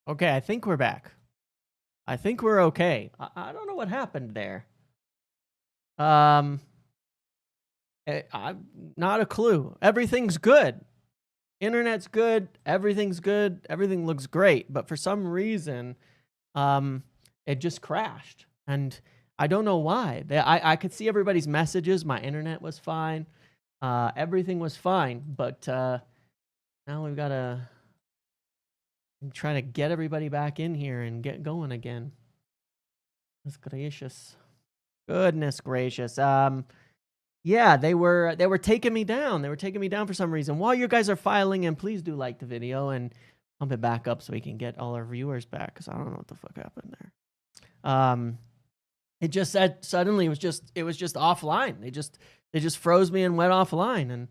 Okay, I think we're back. I think we're okay. I don't know what happened there. I'm not a clue. Everything's good. Internet's good. Everything's good. Everything looks great. But for some reason, it just crashed. And I don't know why. I could see everybody's messages. My internet was fine. Everything was fine. But now we've got to try to get everybody back in here and get going again. Goodness gracious. Goodness gracious. Yeah, they were taking me down. They were taking me down for some reason. While you guys are filing in, please do like the video and pump it back up so we can get all our viewers back, because I don't know what the fuck happened there. It just said suddenly it was just offline. They just froze me and went offline,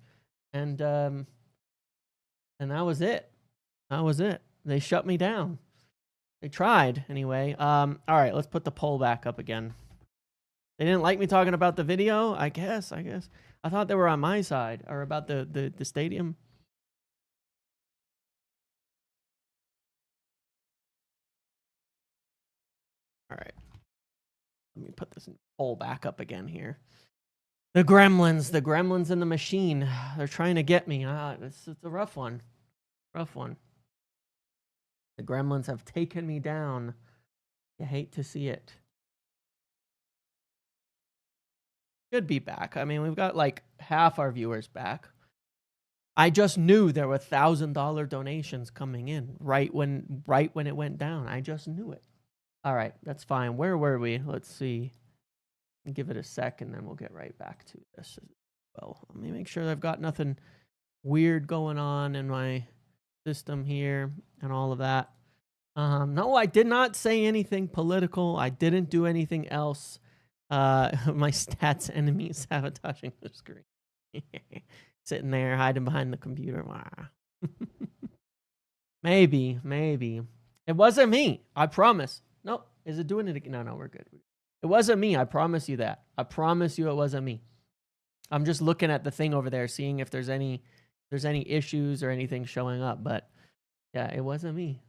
and that was it. That was it. They shut me down. They tried anyway. All right, let's put the poll back up again. They didn't like me talking about the video, I guess. I thought they were on my side, or about the stadium. All right. Let me put this poll back up again here. The gremlins in the machine. They're trying to get me. It's a rough one. Rough one. The gremlins have taken me down. You hate to see it. Should be back. I mean, we've got like half our viewers back. I just knew there were $1,000 donations coming in right when it went down. I just knew it. All right, that's fine. Where were we? Let's see. Give it a sec, and then we'll get right back to this as well. Let me make sure I've got nothing weird going on in my system here and all of that. No, I did not say anything political. I didn't do anything else. My stats enemies sabotaging the screen. Sitting there hiding behind the computer. Maybe. It wasn't me. I promise. Nope. Is it doing it again? No, we're good. It wasn't me. I promise you that. I promise you it wasn't me. I'm just looking at the thing over there, seeing if there's any issues or anything showing up. But yeah, it wasn't me.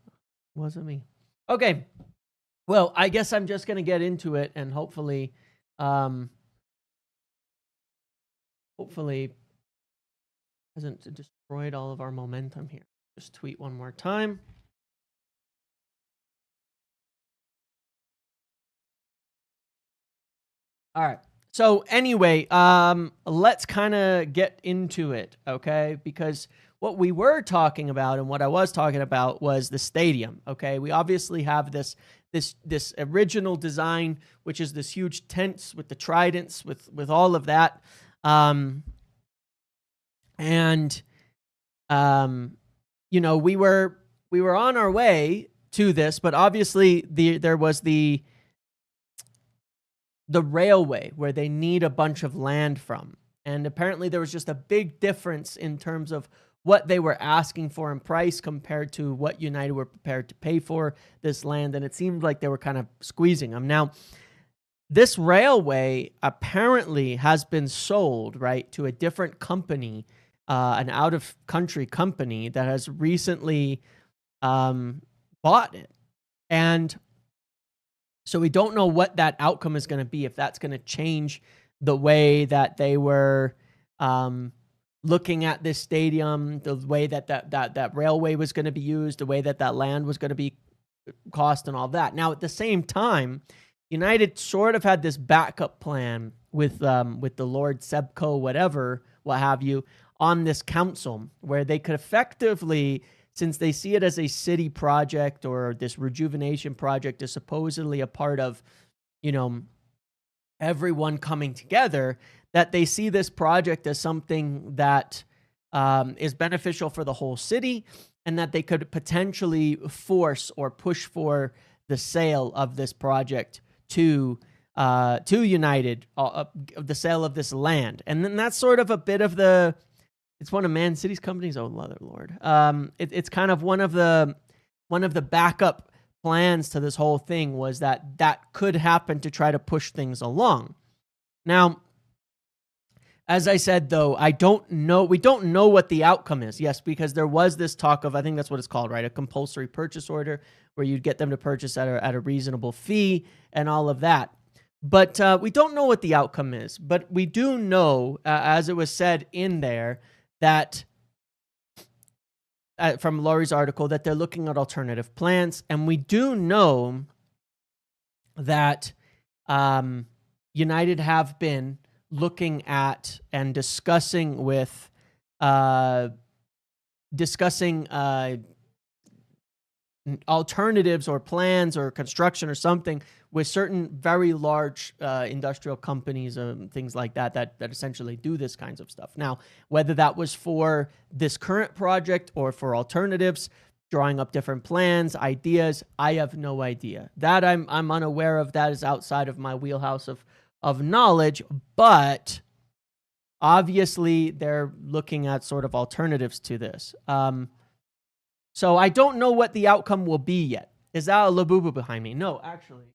It wasn't me. Okay. Well, I guess I'm just gonna get into it, and hopefully hasn't destroyed all of our momentum here. Just tweet one more time. All right. So anyway, let's kind of get into it, okay? Because what we were talking about and what I was talking about was the stadium, okay? We obviously have this original design, which is this huge tents with the tridents, with all of that. You know, we were on our way to this, but obviously there was the railway where they need a bunch of land from. And apparently there was just a big difference in terms of what they were asking for in price compared to what United were prepared to pay for this land. And it seemed like they were kind of squeezing them. Now, this railway apparently has been sold, right, to a different company, an out-of-country company that has recently bought it. And so we don't know what that outcome is going to be, if that's going to change the way that they were looking at this stadium, the way that railway was going to be used, the way that land was going to be cost and all that. Now, at the same time, United sort of had this backup plan with the Lord Sebco, what have you, on this council, where they could effectively, since they see it as a city project, or this rejuvenation project is supposedly a part of, you know, everyone coming together, that they see this project as something that is beneficial for the whole city, and that they could potentially force or push for the sale of this project to United, the sale of this land. And then that's sort of a bit of it's one of Man City's companies. Oh, Lord. It's kind of one of the backup plans to this whole thing, was that could happen to try to push things along. Now, As I said, though, I don't know. We don't know what the outcome is. Yes, because there was this talk of, I think that's what it's called, right? A compulsory purchase order where you'd get them to purchase at a reasonable fee and all of that. But we don't know what the outcome is. But we do know, as it was said in there, that from Laurie's article, that they're looking at alternative plans. And we do know that United have been looking at and discussing with alternatives or plans or construction or something with certain very large industrial companies and things like that essentially do this kinds of stuff. Now, whether that was for this current project or for alternatives, drawing up different plans, ideas, I have no idea. That I'm unaware of. That is outside of my wheelhouse of knowledge, but obviously they're looking at sort of alternatives to this. So I don't know what the outcome will be yet. Is that a Labubu behind me? No, actually.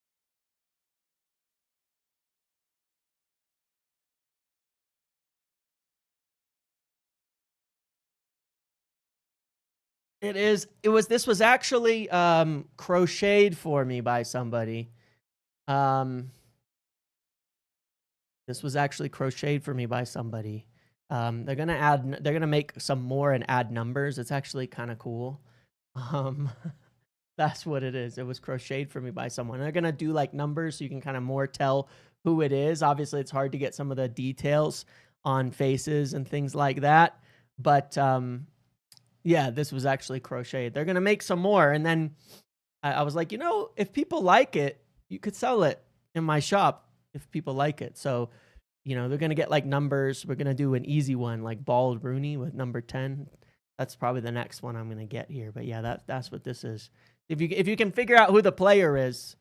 This was actually crocheted for me by somebody. This was actually crocheted for me by somebody. They're gonna make some more and add numbers. It's actually kind of cool. That's what it is. It was crocheted for me by someone. They're gonna do like numbers so you can kind of more tell who it is. Obviously, it's hard to get some of the details on faces and things like that. But yeah, this was actually crocheted. They're gonna make some more, and then I was like, if people like it, you could sell it in my shop if people like it. So, they're going to get like numbers. We're going to do an easy one like Bald Rooney with number 10. That's probably the next one I'm going to get here. But yeah, that's what this is. If you can figure out who the player is,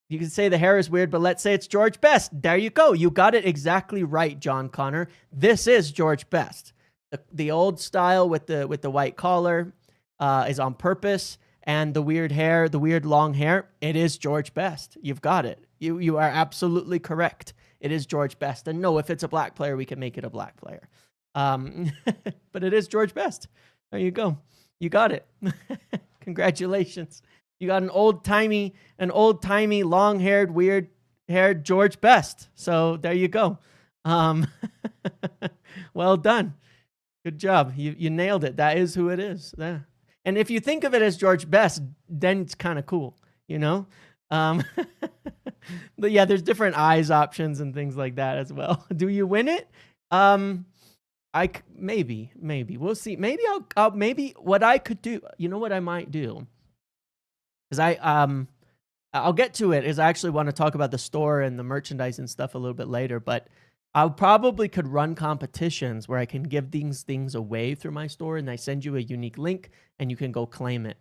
you can say the hair is weird, but let's say it's George Best. There you go. You got it exactly right, John Connor. This is George Best. The old style with the white collar is on purpose. And the weird hair, the weird long hair, it is George Best. You've got it. You are absolutely correct. It is George Best. And no, if it's a black player, we can make it a black player. But it is George Best. There you go. You got it. Congratulations. You got an old-timey, long-haired, weird-haired George Best. So there you go. Well done. Good job. You nailed it. That is who it is. Yeah. And if you think of it as George Best, then it's kind of cool, But yeah, there's different eyes options and things like that as well. Do you win it? Maybe we'll see. Maybe maybe what I could do. You know what I might do? Because I'll get to it. Is I actually want to talk about the store and the merchandise and stuff a little bit later, but I probably could run competitions where I can give these things away through my store, and I send you a unique link, and you can go claim it.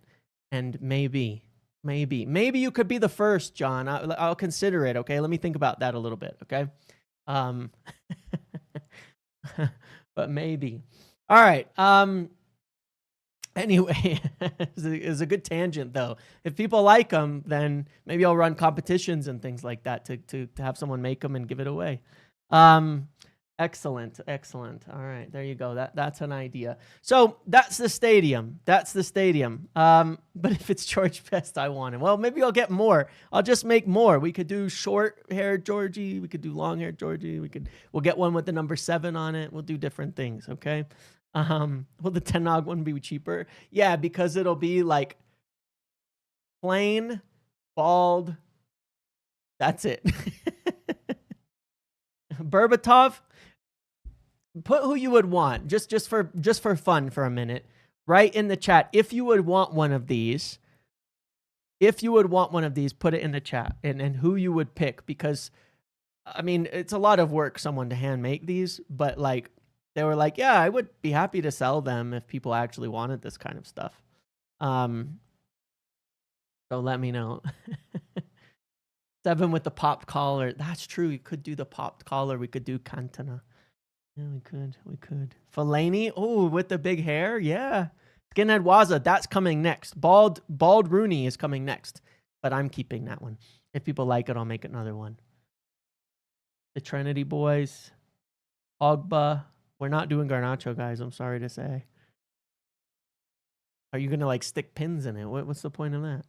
And maybe you could be the first, John. I'll consider it. Okay, let me think about that a little bit. Okay, but maybe. All right. Anyway, it's a good tangent though. If people like them, then maybe I'll run competitions and things like that to have someone make them and give it away. Excellent. All right, there you go. That's an idea. So that's the stadium. But if it's George Best, I want him. Well, maybe I'll get more. I'll just make more. We could do short-haired Georgie. We could do long-haired Georgie. We'll get one with the number 7 on it. We'll do different things. Okay. Will the Tenog one be cheaper? Yeah, because it'll be like plain, bald. That's it. Berbatov, put who you would want just for fun for a minute. Write in the chat if you would want one of these. If you would want one of these, put it in the chat and who you would pick, because I mean, it's a lot of work someone to hand make these, but like they were like, yeah, I would be happy to sell them if people actually wanted this kind of stuff. So let me know. 7 with the popped collar. That's true. We could do the popped collar. We could do Cantona. Yeah, we could. Fellaini. Oh, with the big hair. Yeah. Skinhead Waza. That's coming next. Bald Rooney is coming next. But I'm keeping that one. If people like it, I'll make another one. The Trinity Boys. Pogba. We're not doing Garnacho, guys. I'm sorry to say. Are you gonna like stick pins in it? What's the point of that?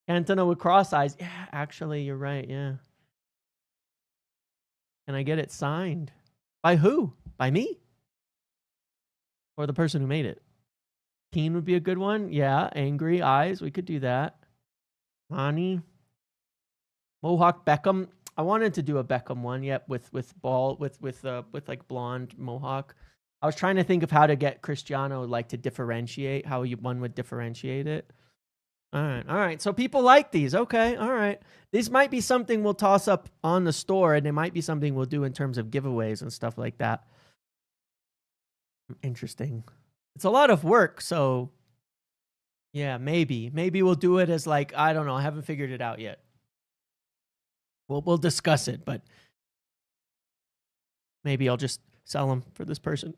Cantona with cross eyes. Yeah, actually, you're right. Yeah. Can I get it signed? By who? By me? Or the person who made it? Keen would be a good one. Yeah. Angry eyes. We could do that. Nani. Mohawk Beckham. I wanted to do a Beckham one. Yep. With like blonde mohawk. I was trying to think of how to get Cristiano like to differentiate, how one would differentiate it. All right. So people like these. Okay, all right. These might be something we'll toss up on the store, and it might be something we'll do in terms of giveaways and stuff like that. Interesting. It's a lot of work, so yeah, maybe we'll do it as like, I don't know. I haven't figured it out yet. We'll discuss it, but maybe I'll just sell them for this person.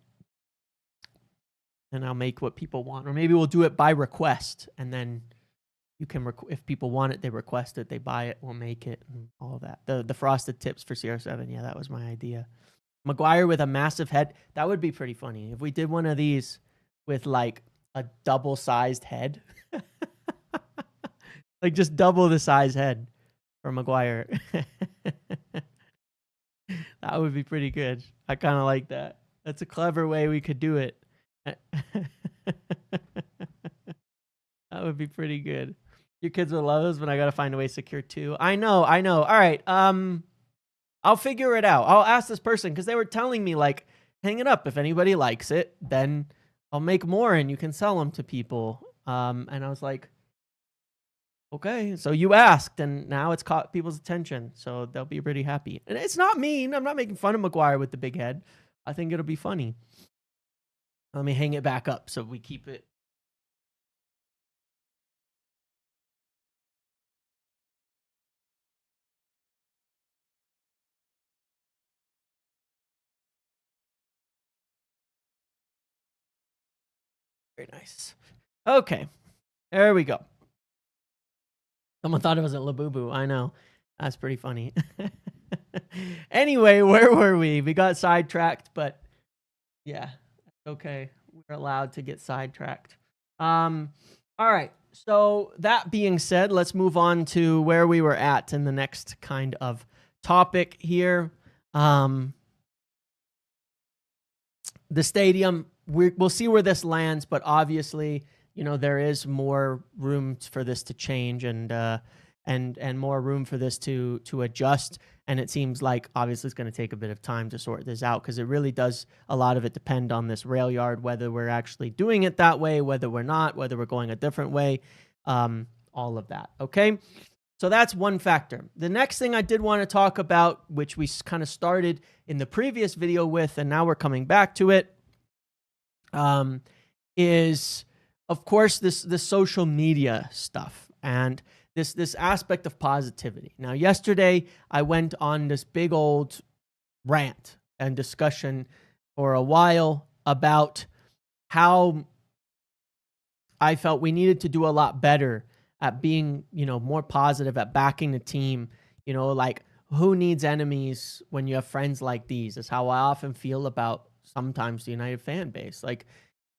And I'll make what people want. Or maybe we'll do it by request. And then you can, if people want it, they request it, they buy it, we'll make it, and all of that. The frosted tips for CR7. Yeah, that was my idea. Maguire with a massive head. That would be pretty funny. If we did one of these with like a double-sized head. Like just double the size head for Maguire. That would be pretty good. I kind of like that. That's a clever way we could do it. That would be pretty good. Your kids will love this, but I gotta find a way to secure too. I know. All right. I'll figure it out. I'll ask this person because they were telling me like, hang it up. If anybody likes it, then I'll make more and you can sell them to people. And I was like, okay. So you asked, and now it's caught people's attention, so they'll be pretty happy. And it's not mean. I'm not making fun of Maguire with the big head. I think it'll be funny. Let me hang it back up so we keep it. Very nice. Okay. There we go. Someone thought it was a Labubu. I know. That's pretty funny. Anyway, where were we? We got sidetracked, but yeah. Okay. We're allowed to get sidetracked. All right. So that being said, let's move on to where we were at in the next kind of topic here. The stadium, we'll see where this lands, but obviously, you know, there is more room for this to change and more room for this to adjust. And it seems like obviously it's going to take a bit of time to sort this out because it really does, a lot of it depend on this rail yard, whether we're actually doing it that way, whether we're not, whether we're going a different way, all of that. Okay. So that's one factor. The next thing I did want to talk about, which we kind of started in the previous video with, and now we're coming back to it, is of course this social media stuff and this aspect of positivity. Now, yesterday I went on this big old rant and discussion for a while about how I felt we needed to do a lot better at being, you know, more positive, at backing the team. You know, like, who needs enemies when you have friends like these, is how I often feel about sometimes the United fan base. Like,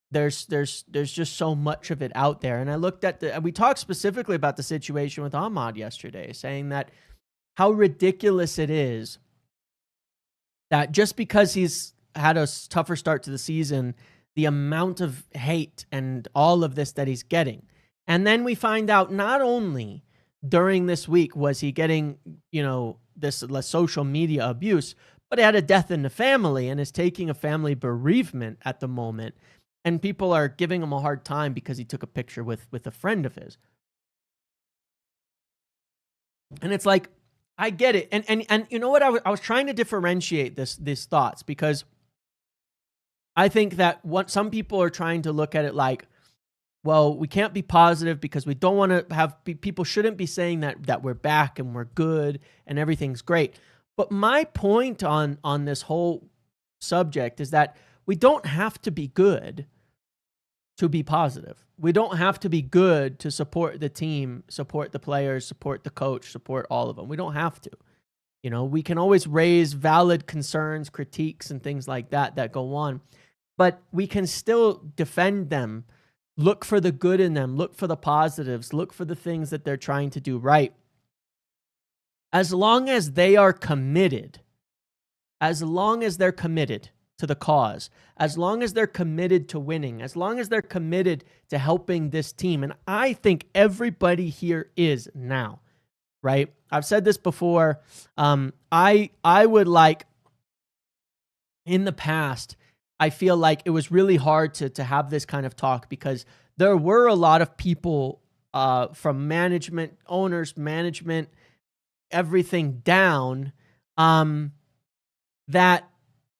there's just so much of it out there. And I looked at we talked specifically about the situation with Ahmad yesterday, saying that how ridiculous it is that just because he's had a tougher start to the season, the amount of hate and all of this that he's getting. And then we find out not only during this week was he getting, you know, this social media abuse, but he had a death in the family and is taking a family bereavement at the moment. And people are giving him a hard time because he took a picture with a friend of his. And it's like, I get it. And you know what? I was trying to differentiate these thoughts because I think that what some people are trying to look at it like, well, we can't be positive because we don't want to have people shouldn't be saying that we're back and we're good and everything's great. But my point on this whole subject is that we don't have to be good to be positive. We don't have to be good to support the team, support the players, support the coach, support all of them. We don't have to. You know, we can always raise valid concerns, critiques, and things like that that go on, but we can still defend them, look for the good in them, look for the positives, look for the things that they're trying to do right. As long as they are committed, as long as they're committed to the cause, as long as they're committed to winning, as long as they're committed to helping this team, and I think everybody here is now, right? I've said this before. I would like, in the past, I feel like it was really hard to have this kind of talk because there were a lot of people from management, owners, management, everything down, that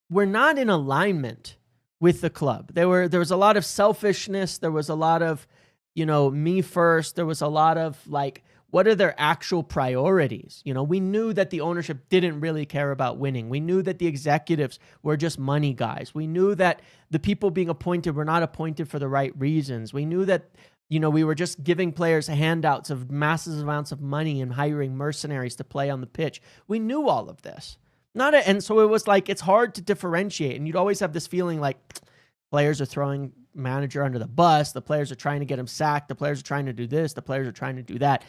were not in alignment with the club. There was a lot of selfishness. There was a lot of, me first. There was a lot of like, what are their actual priorities? We knew that the ownership didn't really care about winning. We knew that the executives were just money guys. We knew that the people being appointed were not appointed for the right reasons. We knew that, we were just giving players handouts of massive amounts of money and hiring mercenaries to play on the pitch. We knew all of this. And so it was like, it's hard to differentiate. And you'd always have this feeling like players are throwing manager under the bus. The players are trying to get him sacked. The players are trying to do this. The players are trying to do that.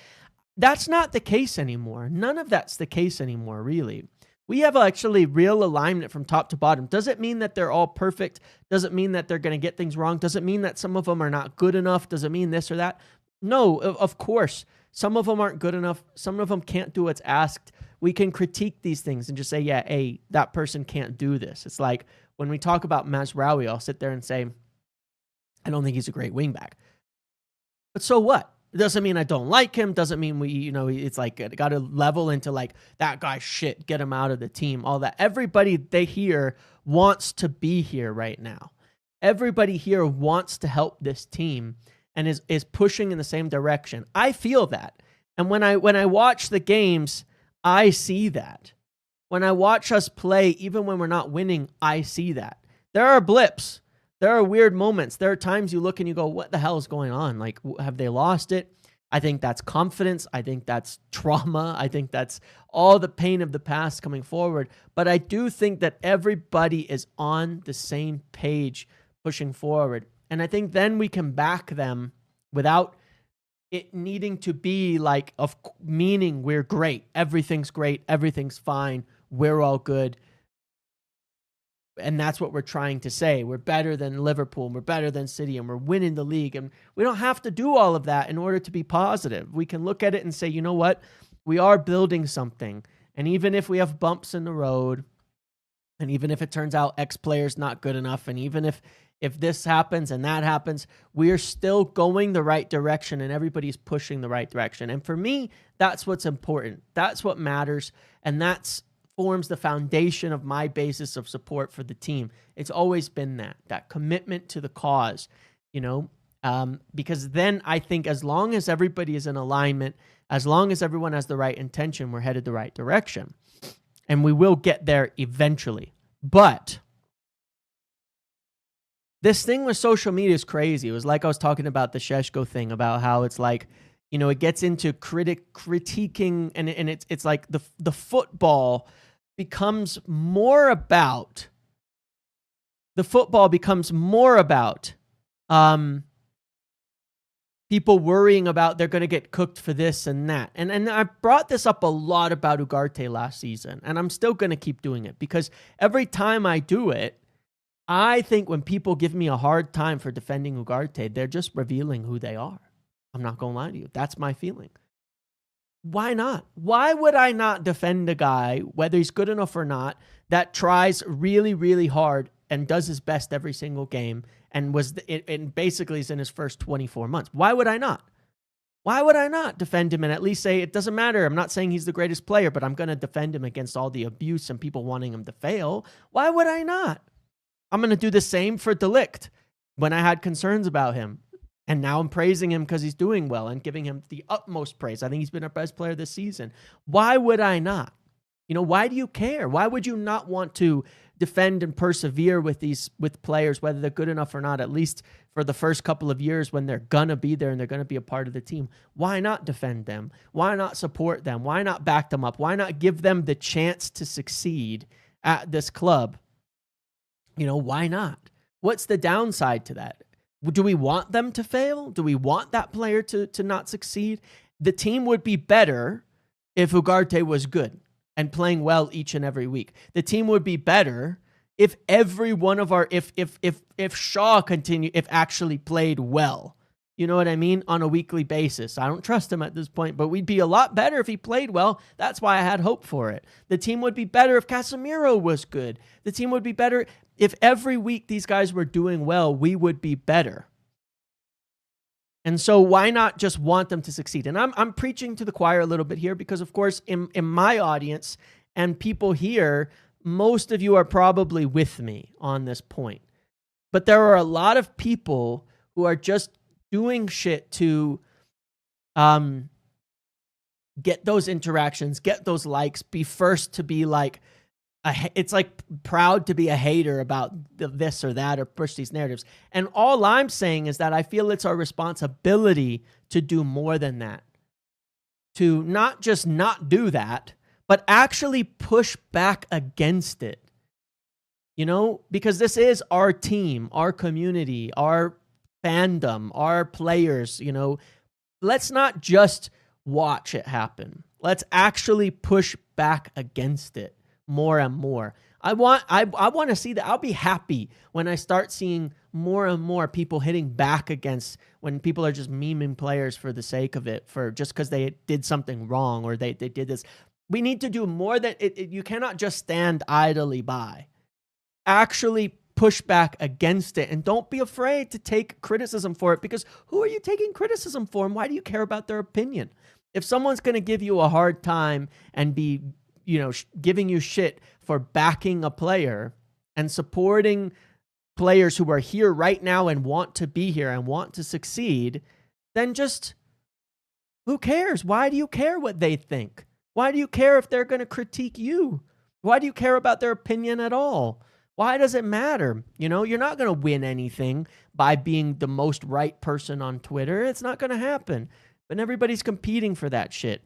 That's not the case anymore. None of that's the case anymore, really. We have actually real alignment from top to bottom. Does it mean that they're all perfect? Does it mean that they're going to get things wrong? Does it mean that some of them are not good enough? Does it mean this or that? No, of course. Some of them aren't good enough. Some of them can't do what's asked. We can critique these things and just say, yeah, hey, that person can't do this. It's like when we talk about Mazraoui, I'll sit there and say, I don't think he's a great wingback. But so what? It doesn't mean I don't like him. Doesn't mean it's like got to level into like that guy's shit, get him out of the team, all that. Everybody they hear wants to be here right now. Everybody here wants to help this team and is pushing in the same direction. I feel that. And when I watch the games, I see that. When I watch us play, even when we're not winning, I see that. There are blips. There are weird moments. There are times you look and you go, what the hell is going on? Like, have they lost it? I think that's confidence. I think that's trauma. I think that's all the pain of the past coming forward. But I do think that everybody is on the same page pushing forward. And I think then we can back them without it needing to be like of meaning we're great. Everything's great. Everything's fine. We're all good. And that's what we're trying to say. We're better than Liverpool, and we're better than City, and we're winning the league. And we don't have to do all of that in order to be positive. We can look at it and say, you know what? We are building something. And even if we have bumps in the road, and even if it turns out X player's not good enough, and even if this happens and that happens, we're still going the right direction, and everybody's pushing the right direction. And for me, that's what's important. That's what matters. And that's forms the foundation of my basis of support for the team. It's always been that commitment to the cause, because then I think as long as everybody is in alignment, as long as everyone has the right intention, we're headed the right direction, and we will get there eventually. But this thing with social media is crazy. It was like I was talking about the Sheshko thing, about how it's like, it gets into critiquing, and it's like the football becomes more about people worrying about they're going to get cooked for this and that. And I brought this up a lot about Ugarte last season, and I'm still going to keep doing it because every time I do it, I think when people give me a hard time for defending Ugarte, they're just revealing who they are. I'm not going to lie to you. That's my feeling. Why not? Why would I not defend a guy, whether he's good enough or not, that tries really, really hard and does his best every single game and basically is in his first 24 months? Why would I not? Why would I not defend him and at least say, it doesn't matter. I'm not saying he's the greatest player, but I'm going to defend him against all the abuse and people wanting him to fail. Why would I not? I'm going to do the same for De Ligt when I had concerns about him. And now I'm praising him because he's doing well and giving him the utmost praise. I think he's been our best player this season. Why would I not? Why do you care? Why would you not want to defend and persevere with players, whether they're good enough or not, at least for the first couple of years when they're going to be there and they're going to be a part of the team. Why not defend them? Why not support them? Why not back them up? Why not give them the chance to succeed at this club? Why not? What's the downside to that? Do we want them to fail? Do we want that player to not succeed? The team would be better if Ugarte was good and playing well each and every week. The team would be better if every one of if Shaw actually played well. You know what I mean? On a weekly basis. I don't trust him at this point, but we'd be a lot better if he played well. That's why I had hope for it. The team would be better if Casemiro was good. The team would be better if every week these guys were doing well. We would be better. And so why not just want them to succeed? And I'm preaching to the choir a little bit here because, of course, in my audience and people here, most of you are probably with me on this point. But there are a lot of people who are just doing shit to get those interactions, get those likes, be first to be like, it's like proud to be a hater about this or that or push these narratives. And all I'm saying is that I feel it's our responsibility to do more than that. To not just not do that, but actually push back against it. Because this is our team, our community, our fandom, our players, let's not just watch it happen. Let's actually push back against it more and more. I want to see that. I'll be happy when I start seeing more and more people hitting back against when people are just memeing players for the sake of it, for just because they did something wrong or they did this. We need to do more than it. You cannot just stand idly by. Actually push back against it, and don't be afraid to take criticism for it, because who are you taking criticism for, and why do you care about their opinion? If someone's going to give you a hard time and be giving you shit for backing a player and supporting players who are here right now and want to be here and want to succeed, then just, who cares? Why do you care what they think? Why do you care if they're going to critique you? Why do you care about their opinion at all? Why does it matter? You're not going to win anything by being the most right person on Twitter. It's not going to happen. But everybody's competing for that shit.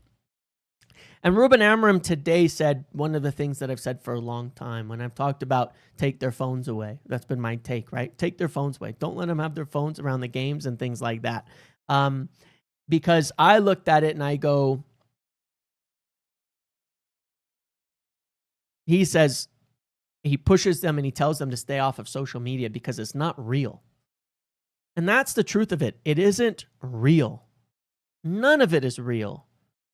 And Ruben Amorim today said one of the things that I've said for a long time when I've talked about take their phones away. That's been my take, right? Take their phones away. Don't let them have their phones around the games and things like that. Because I looked at it and I go, he says, he pushes them and he tells them to stay off of social media because it's not real. And that's the truth of it. It isn't real. None of it is real.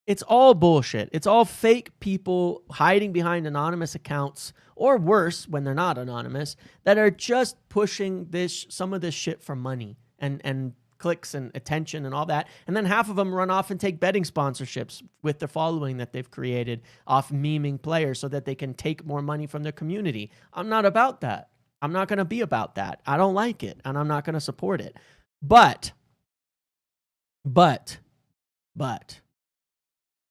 It's all bullshit. It's all fake people hiding behind anonymous accounts, or worse, when they're not anonymous, that are just pushing some of this shit for money and clicks and attention and all that. And then half of them run off and take betting sponsorships with the following that they've created off memeing players so that they can take more money from their community. I'm not about that. I'm not going to be about that. I don't like it, and I'm not going to support it. But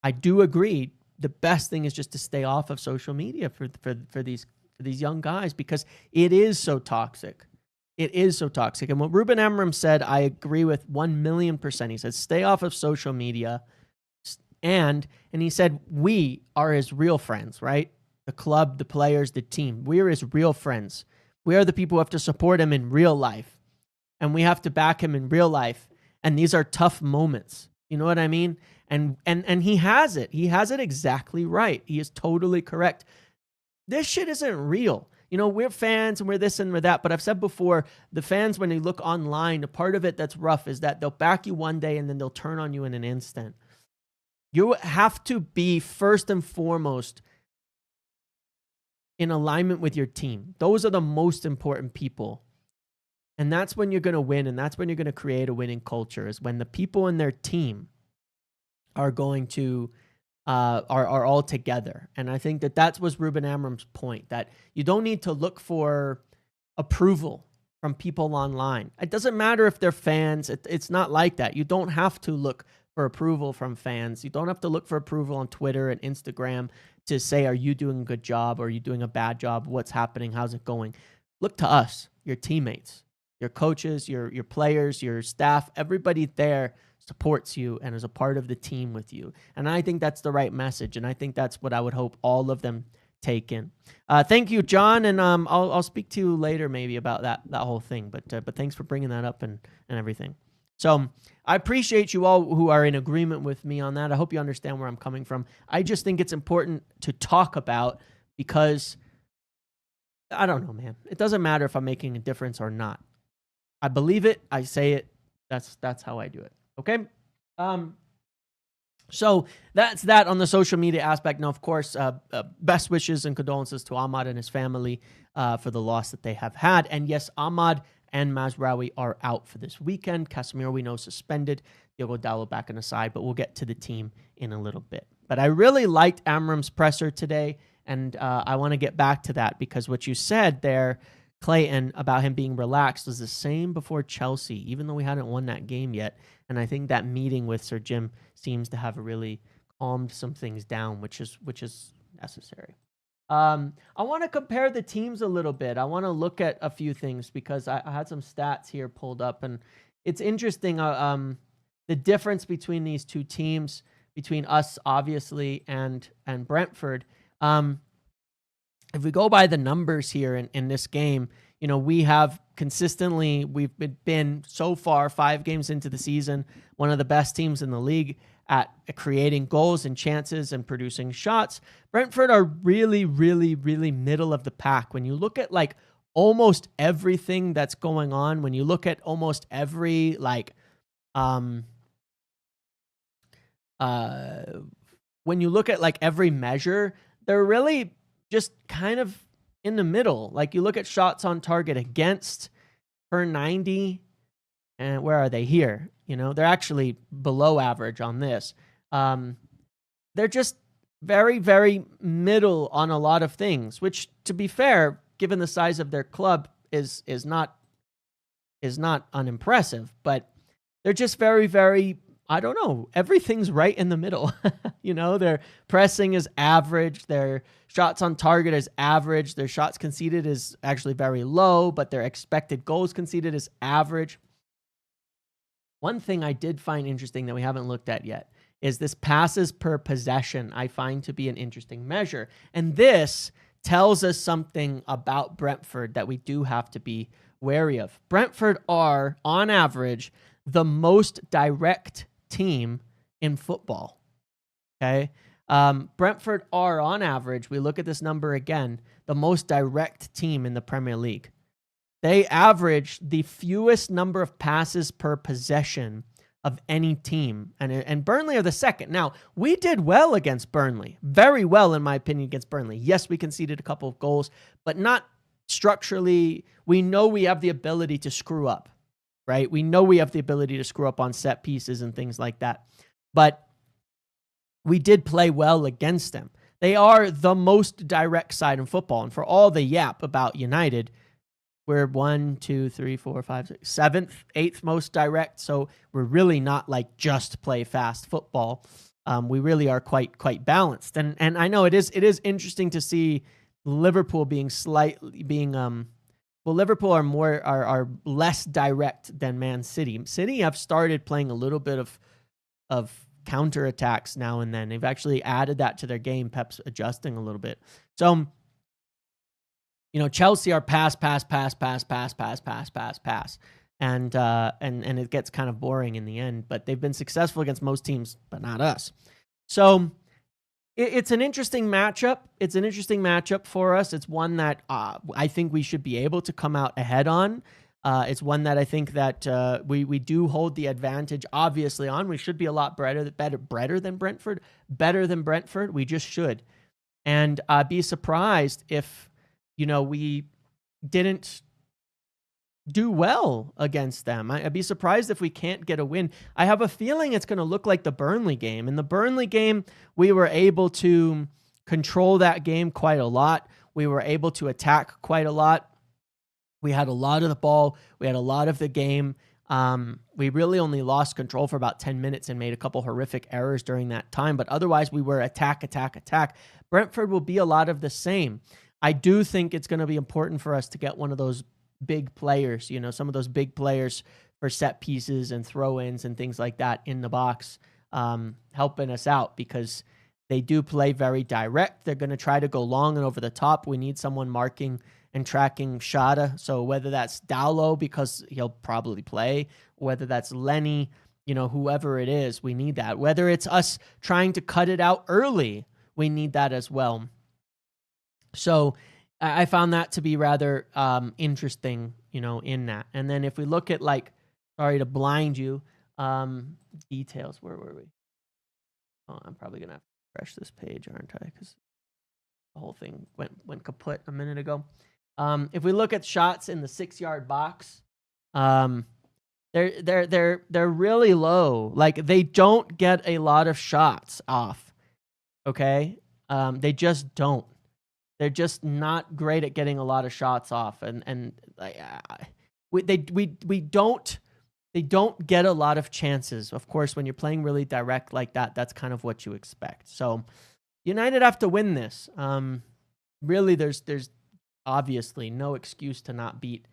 I do agree the best thing is just to stay off of social media for these young guys, because it is so toxic. It is so toxic. And what Ruben Amorim said, I agree with 1,000,000%. He said, stay off of social media. And he said, we are his real friends, right? The club, the players, the team. We are his real friends. We are the people who have to support him in real life. And we have to back him in real life. And these are tough moments. You know what I mean? And he has it. He has it exactly right. He is totally correct. This shit isn't real. We're fans and we're this and we're that. But I've said before, the fans, when they look online, a part of it that's rough is that they'll back you one day and then they'll turn on you in an instant. You have to be first and foremost in alignment with your team. Those are the most important people. And that's when you're going to win. And that's when you're going to create a winning culture, is when the people in their team are going to are all together. And I think that was Ruben Amorim's point, that you don't need to look for approval from people online. It doesn't matter if they're fans. It's not like that. You don't have to look for approval from fans. You don't have to look for approval on Twitter and Instagram to say, are you doing a good job? Or are you doing a bad job? What's happening? How's it going? Look to us, your teammates, your coaches, your players, your staff. Everybody there supports you and is a part of the team with you. And I think that's the right message. And I think that's what I would hope all of them take in. Thank you, John. And I'll speak to you later maybe about that whole thing. But thanks for bringing that up and everything. So I appreciate you all who are in agreement with me on that. I hope you understand where I'm coming from. I just think it's important to talk about because I don't know, man. It doesn't matter if I'm making a difference or not. I believe it. I say it. That's how I do it. Okay. So that's that on the social media aspect. Now, of course, best wishes and condolences to Ahmad and his family for the loss that they have had. And yes, Ahmad and Mazraoui are out for this weekend. Casemiro, we know, suspended. Diogo Dalot back on the side, but we'll get to the team in a little bit. But I really liked Amram's presser today, and I want to get back to that because what you said there, Clayton, about him being relaxed was the same before Chelsea, even though we hadn't won that game yet. And I think that meeting with Sir Jim seems to have really calmed some things down, which is necessary. I want to compare the teams a little bit. I want to look at a few things because I had some stats here pulled up, and it's interesting the difference between these two teams, between us obviously and Brentford. If we go by the numbers here in this game, you know, we have consistently, we've been so far 5 games into the season, one of the best teams in the league at creating goals and chances and producing shots. Brentford are really, really, really middle of the pack. When you look at like almost everything that's going on, when you look at almost every when you look at like every measure, they're really just kind of in the middle. Like you look at shots on target against per 90, and where are they here? You know, they're actually below average on this. They're just very, very middle on a lot of things, which, to be fair, given the size of their club, is not unimpressive. But they're just very, very, I don't know, everything's right in the middle. You know, their pressing is average, their shots on target is average, their shots conceded is actually very low, but their expected goals conceded is average. One thing I did find interesting that we haven't looked at yet is this passes per possession. I find to be an interesting measure. And this tells us something about Brentford that we do have to be wary of. Brentford are, on average, the most direct team in football. Okay. Brentford are, on average, we look at this number again, the most direct team in the Premier League. They average the fewest number of passes per possession of any team. And Burnley are the second. Now, we did well against Burnley. Very well, in my opinion, against Burnley. Yes, we conceded a couple of goals, but not structurally. We know we have the ability to screw up, right? We know we have the ability to screw up on set pieces and things like that. But we did play well against them. They are the most direct side in football. And for all the yap about United, we're 1, 2, 3, 4, 5, 6, 7th, 8th most direct. So we're really not like just play fast football. We really are quite balanced. And I know it is interesting to see Liverpool Liverpool are less direct than Man City. City have started playing a little bit of counterattacks now and then. They've actually added that to their game. Pep's adjusting a little bit. So, you know, Chelsea are pass. And it gets kind of boring in the end, but they've been successful against most teams, but not us. So it's an interesting matchup. It's an interesting matchup for us. It's one that I think we should be able to come out ahead on. It's one that I think that we do hold the advantage, obviously, on. We should be a lot better than Brentford. Better than Brentford. We just should. And be surprised if, you know, we didn't do well against them. I'd be surprised if we can't get a win. I have a feeling it's going to look like the Burnley game. In the Burnley game, we were able to control that game quite a lot. We were able to attack quite a lot. We had a lot of the ball. We had a lot of the game. We really only lost control for about 10 minutes and made a couple horrific errors during that time. But otherwise, we were attack, attack, attack. Brentford will be a lot of the same. I do think it's going to be important for us to get one of those big players, you know, some of those big players for set pieces and throw-ins and things like that in the box, helping us out because they do play very direct. They're going to try to go long and over the top. We need someone marking and tracking Shada. So whether that's Dowlow, because he'll probably play, whether that's Lenny, you know, whoever it is, we need that. Whether it's us trying to cut it out early, we need that as well. So I found that to be rather interesting, you know, in that. And then if we look at, like, sorry to blind you, details, where were we? Oh, I'm probably going to have to refresh this page, aren't I? Because the whole thing went kaput a minute ago. If we look at shots in the 6-yard box, they're really low. Like, they don't get a lot of shots off. Okay, they just don't. They're just not great at getting a lot of shots off, and we don't. They don't get a lot of chances. Of course, when you're playing really direct like that, that's kind of what you expect. So, United have to win this. Really, there's obviously no excuse to not beat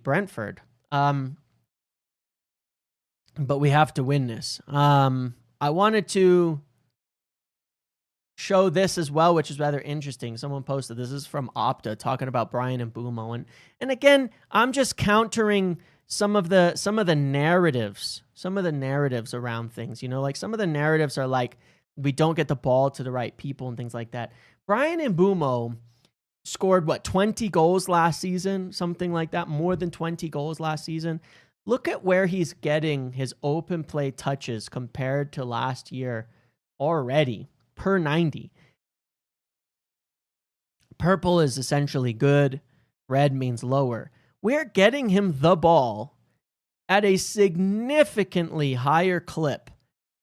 Brentford. But we have to win this. I wanted to show this as well, which is rather interesting. Someone posted, this is from Opta, talking about Bryan Mbeumo. And again, I'm just countering some of the narratives around things. You know, like some of the narratives are like, we don't get the ball to the right people and things like that. Bryan Mbeumo scored, 20 goals last season? Something like that, more than 20 goals last season. Look at where he's getting his open play touches compared to last year already, per 90. Purple is essentially good. Red means lower. We're getting him the ball at a significantly higher clip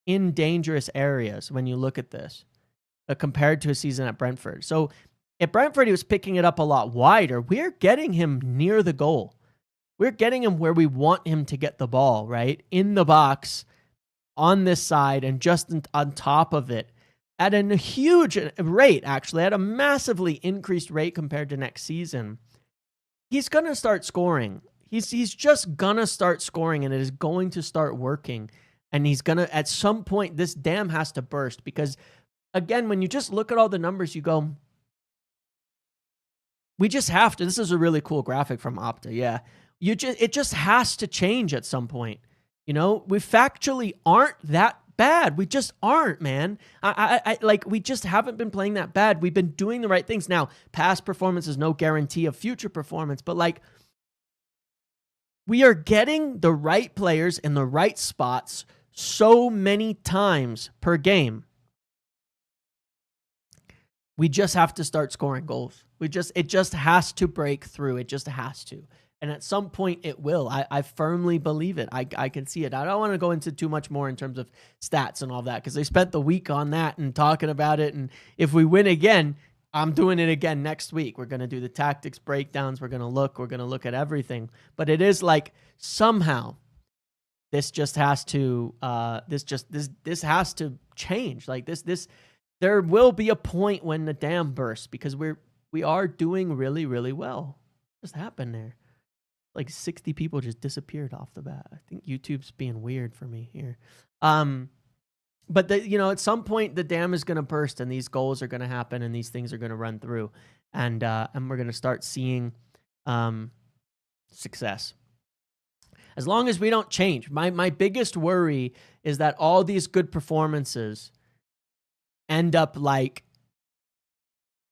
in dangerous areas when you look at this, compared to a season at Brentford. So at Brentford, he was picking it up a lot wider. We're getting him near the goal. We're getting him where we want him to get the ball, right? In the box, on this side, and just on top of it, at a huge rate, actually, at a massively increased rate compared to next season. He's going to start scoring. He's just going to start scoring, and it is going to start working. And he's going to, at some point, this dam has to burst. Because, again, when you just look at all the numbers, you go, we just have to. This is a really cool graphic from Opta, yeah. It just has to change at some point. You know, we factually aren't that bad. We just aren't, man. We just haven't been playing that bad. We've been doing the right things. Now, past performance is no guarantee of future performance, but like, we are getting the right players in the right spots so many times per game. We just have to start scoring goals. It just has to break through. It just has to. And at some point it will. I firmly believe it. I can see it. I don't want to go into too much more in terms of stats and all that, because they spent the week on that and talking about it. And if we win again, I'm doing it again next week. We're going to do the tactics breakdowns. We're going to look at everything. But it is like, somehow this just has to this has to change. Like this there will be a point when the dam bursts, because we are doing really, really well. What just happened there? Like 60 people just disappeared off the bat. I think YouTube's being weird for me here. But at some point the dam is going to burst, and these goals are going to happen, and these things are going to run through, and we're going to start seeing success. As long as we don't change. My biggest worry is that all these good performances end up like,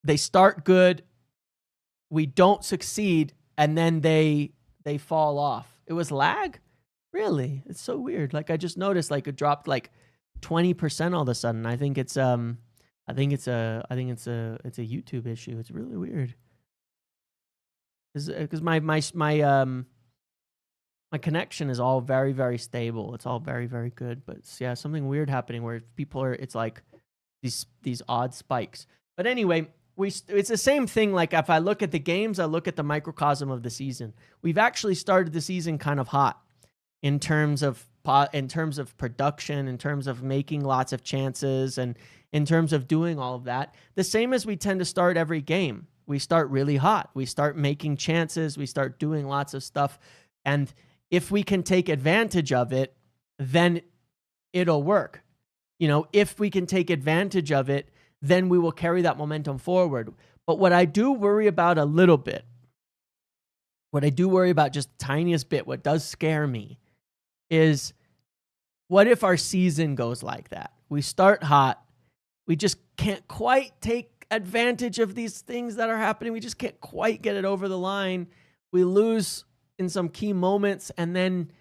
they start good, we don't succeed, and then they fall off. It was lag? Really? It's so weird. Like, I just noticed, like, it dropped like 20% all of a sudden. I think it's a YouTube issue. It's really weird. Because my connection is all very, very stable. It's all very, very good. But yeah, something weird happening where people are, it's like these odd spikes. But anyway, it's the same thing. Like, if I look at the games, I look at the microcosm of the season. We've actually started the season kind of hot. in terms of production, in terms of making lots of chances, and in terms of doing all of that. The same as we tend to start every game. We start really hot. We start making chances. We start doing lots of stuff. And if we can take advantage of it, then it'll work. You know, if we can take advantage of it, then we will carry that momentum forward. But what I do worry about a little bit, what I do worry about just the tiniest bit, what does scare me, is what if our season goes like that? We start hot. We just can't quite take advantage of these things that are happening. We just can't quite get it over the line. We lose in some key moments, and then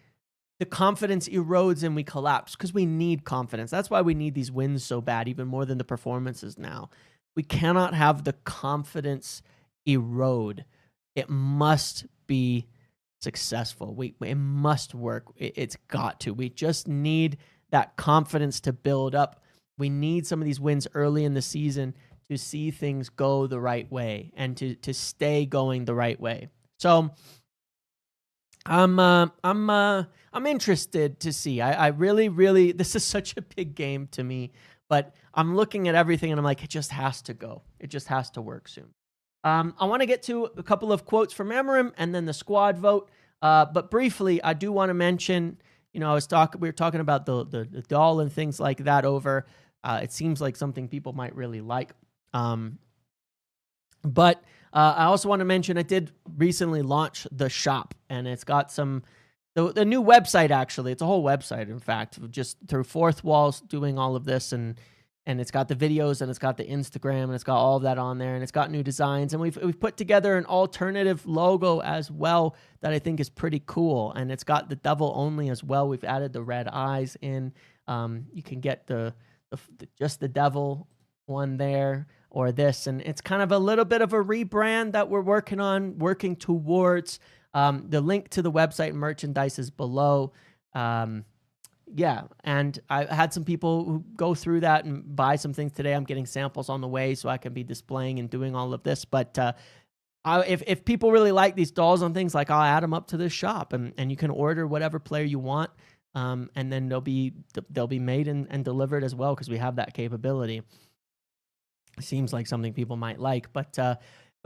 the confidence erodes and we collapse, because we need confidence. That's why we need these wins so bad, even more than the performances now. We cannot have the confidence erode. It must be successful. It must work. It's got to. We just need that confidence to build up. We need some of these wins early in the season to see things go the right way and to stay going the right way. So I'm interested to see. I really, this is such a big game to me, but I'm looking at everything and I'm like, it just has to go. It just has to work soon. I want to get to a couple of quotes from Emerim and then the squad vote. But briefly, I do want to mention, we were talking about the doll and things like that over. It seems like something people might really like. But I also want to mention I did recently launch the shop, and it's got the new website, actually. It's a whole website, in fact, just through Fourth Walls doing all of this, and it's got the videos, and it's got the Instagram, and it's got all of that on there, and it's got new designs, and we've put together an alternative logo as well that I think is pretty cool, and it's got the devil only as well. We've added the red eyes in. You can get just the devil one there, or this, and it's kind of a little bit of a rebrand that we're working towards. The link to the website and merchandise is below. Yeah, and I had some people who go through that and buy some things today. I'm getting samples on the way so I can be displaying and doing all of this. But if people really like these dolls and things, like, I'll add them up to this shop, and you can order whatever player you want, and then they'll be made and delivered as well, because we have that capability. Seems like something people might like, but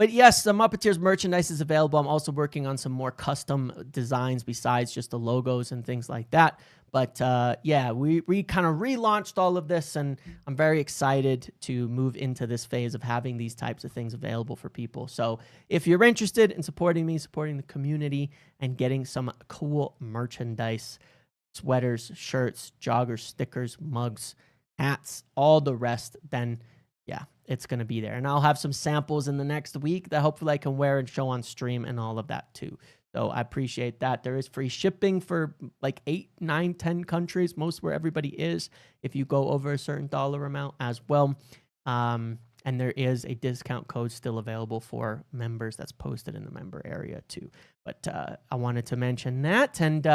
yes, the Muppeteers merchandise is available. I'm also working on some more custom designs besides just the logos and things like that. But yeah, we kind of relaunched all of this, and I'm very excited to move into this phase of having these types of things available for people. So if you're interested in supporting me, supporting the community, and getting some cool merchandise, sweaters, shirts, joggers, stickers, mugs, hats, all the rest, then yeah, it's going to be there. And I'll have some samples in the next week that hopefully I can wear and show on stream and all of that too. So I appreciate that. There is free shipping for like 8, 9, 10 countries, most where everybody is, if you go over a certain dollar amount as well. And there is a discount code still available for members that's posted in the member area too. But I wanted to mention that, and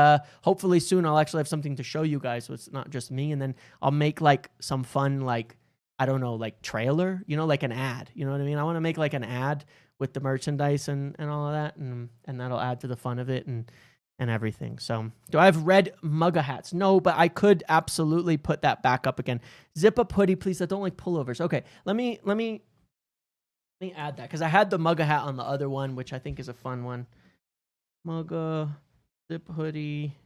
hopefully soon I'll actually have something to show you guys, so it's not just me. And then I'll make like some fun, like, I don't know, like trailer, like an ad, you know what I mean? I want to make like an ad with the merchandise and all of that, and that'll add to the fun of it and everything. So do I have red mugga hats? No, but I could absolutely put that back up again. Zip up hoodie, please. I don't like pullovers. Okay, let me add that, because I had the mugga hat on the other one, which I think is a fun one. Mugga, zip hoodie.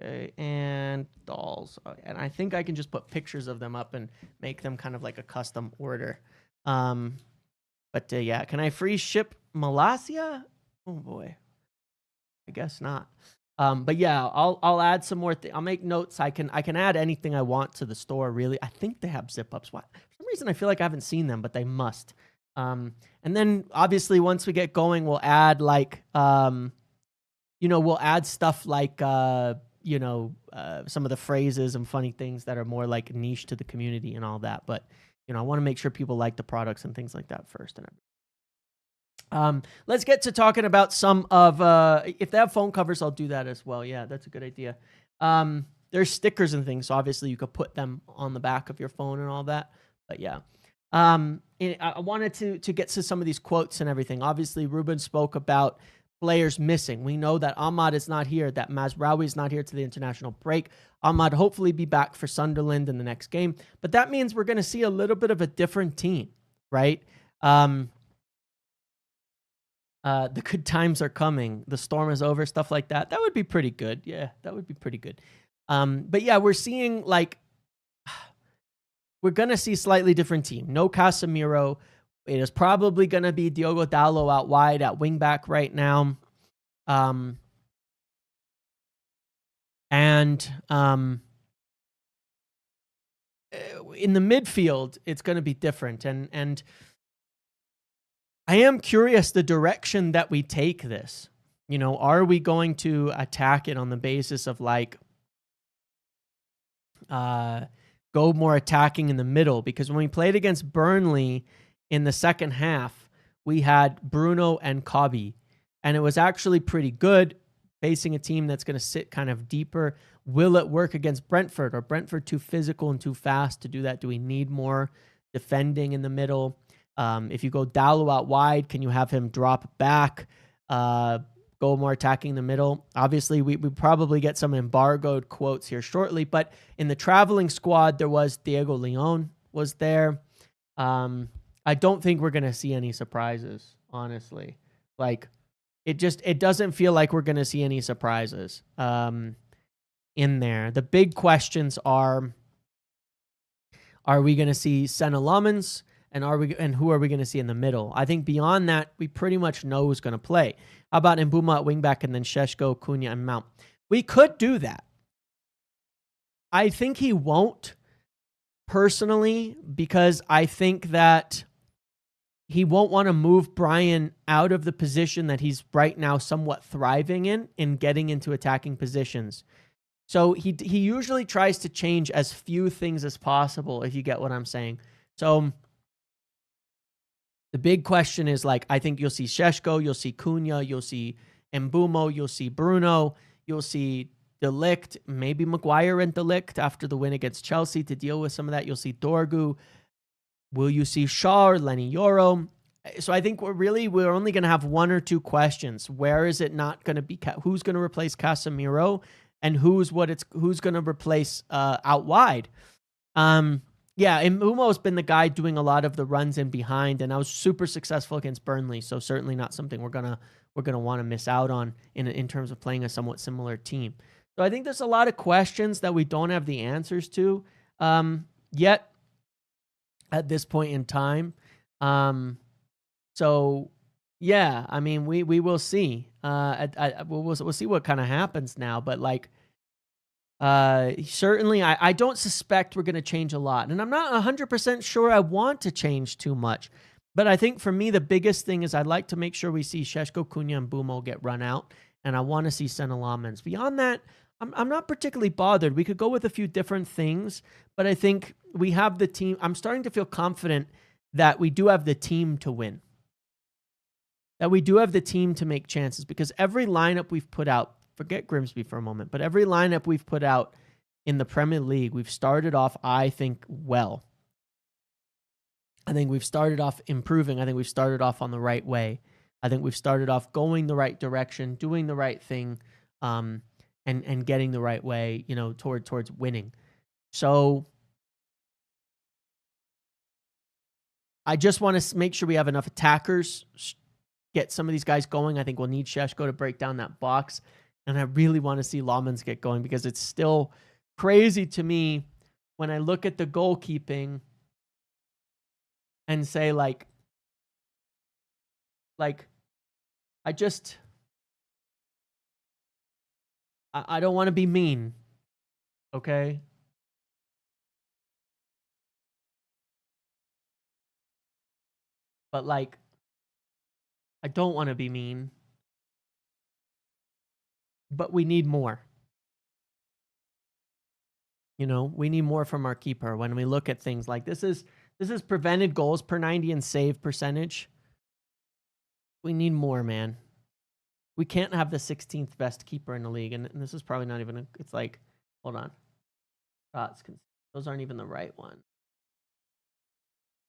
Okay, and dolls. And I think I can just put pictures of them up and make them kind of like a custom order. But yeah, can I free ship Malasia? Oh boy, I guess not. But yeah, I'll add some more. I'll make notes. I can add anything I want to the store. Really, I think they have zip ups. What? For some reason, I feel like I haven't seen them, but they must. And then obviously once we get going, we'll add like we'll add stuff like some of the phrases and funny things that are more like niche to the community and all that. But, I want to make sure people like the products and things like that first. Let's get to talking about some of, if they have phone covers, I'll do that as well. Yeah, that's a good idea. There's stickers and things, so obviously you could put them on the back of your phone and all that. But yeah, I wanted to get to some of these quotes and everything. Obviously, Ruben spoke about players missing. We know that Ahmad is not here, that Mazraoui is not here to the international break. Ahmad hopefully be back for Sunderland in the next game. But that means we're going to see a little bit of a different team, right? The good times are coming. The storm is over, stuff like that. That would be pretty good. Yeah, that would be pretty good. But yeah, we're seeing like, we're going to see a slightly different team. No Casemiro. It is probably going to be Diogo Dalot out wide at wingback right now. In the midfield, it's going to be different. And I am curious the direction that we take this. You know, are we going to attack it on the basis of like, go more attacking in the middle? Because when we played against Burnley in the second half, we had Bruno and Kobe, and it was actually pretty good facing a team that's going to sit kind of deeper. Will it work against Brentford? Are Brentford too physical and too fast to do that? Do we need more defending in the middle? If you go Dalot out wide, can you have him drop back, go more attacking in the middle? Obviously, we probably get some embargoed quotes here shortly, but in the traveling squad, there was Diego Leon was there. I don't think we're going to see any surprises, honestly. Like, it doesn't feel like we're going to see any surprises in there. The big questions are we going to see Senna Lamens? And who are we going to see in the middle? I think beyond that, we pretty much know who's going to play. How about Mbuma at wingback and then Šeško, Cunha, and Mount? We could do that. I think he won't, personally, because I think that he won't want to move Brian out of the position that he's right now somewhat thriving in getting into attacking positions. So he usually tries to change as few things as possible, if you get what I'm saying. So the big question is, like, I think you'll see Šeško, you'll see Cunha, you'll see Mbeumo, you'll see Bruno, you'll see De Ligt, maybe Maguire and De Ligt after the win against Chelsea to deal with some of that. You'll see Dorgu. Will you see Shaw or Lenny Yoro? So I think we're only going to have one or two questions. Where is it not going to be? Who's going to replace Casemiro, and who's going to replace out wide? Yeah, and Mbeumo's been the guy doing a lot of the runs in behind, and I was super successful against Burnley, so certainly not something we're gonna want to miss out on in terms of playing a somewhat similar team. So I think there's a lot of questions that we don't have the answers to yet at this point in time. So yeah, I mean, we will see. We'll see what kind of happens now, but like. Certainly, I don't suspect we're going to change a lot. And I'm not 100% sure I want to change too much. But I think for me, the biggest thing is I'd like to make sure we see Šeško, Cunha, and Mbeumo get run out. And I want to see Senna Lamens. Beyond that, I'm not particularly bothered. We could go with a few different things. But I think we have the team. I'm starting to feel confident that we do have the team to win. That we do have the team to make chances. Because every lineup we've put out, forget Grimsby for a moment, but every lineup we've put out in the Premier League, we've started off, I think, well. I think we've started off improving. I think we've started off on the right way. I think we've started off going the right direction, doing the right thing, and getting the right way, you know, towards winning. So I just want to make sure we have enough attackers, get some of these guys going. I think we'll need Šeško to break down that box. And I really want to see Lamens get going, because it's still crazy to me when I look at the goalkeeping and say, like I don't want to be mean, okay? But like, I don't want to be mean. But we need more. You know, we need more from our keeper when we look at things like this is prevented goals per 90 and save percentage. We need more, man. We can't have the 16th best keeper in the league. And this is probably not even, it's like, hold on. Those aren't even the right one.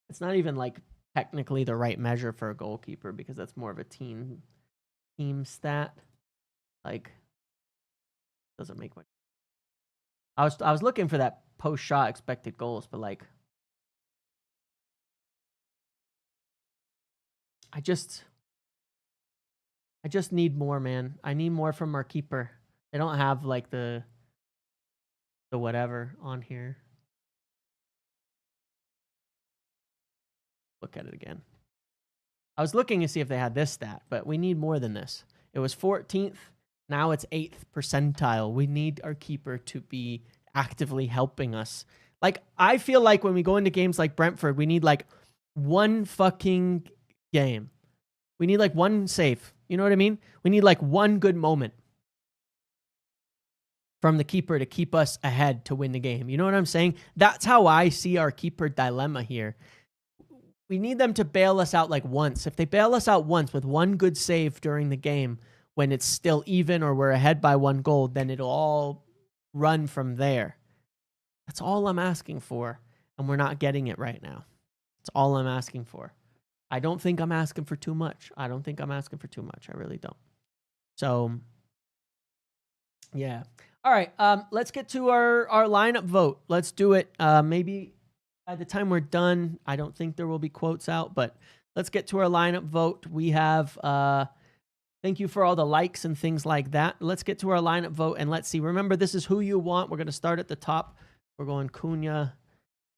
It's not even like technically the right measure for a goalkeeper, because that's more of a team team stat. Like, doesn't make much. I was looking for that post shot expected goals, but like, I just need more, man. I need more from our keeper. They don't have like the whatever on here. Look at it again. I was looking to see if they had this stat, but we need more than this. It was 14th. Now it's 8th percentile. We need our keeper to be actively helping us. Like, I feel like when we go into games like Brentford, we need like one fucking game. We need like one save. You know what I mean? We need like one good moment from the keeper to keep us ahead to win the game. You know what I'm saying? That's how I see our keeper dilemma here. We need them to bail us out like once. If they bail us out once with one good save during the game when it's still even or we're ahead by 1 goal, then it'll all run from there. That's all I'm asking for, and we're not getting it right now. That's all I'm asking for. I don't think I'm asking for too much. I really don't. So, yeah. All right, let's get to our lineup vote. Let's do it. Maybe by the time we're done, I don't think there will be quotes out, but let's get to our lineup vote. We have, thank you for all the likes and things like that. Let's get to our lineup vote, and let's see. Remember, this is who you want. We're going to start at the top. We're going Cunha,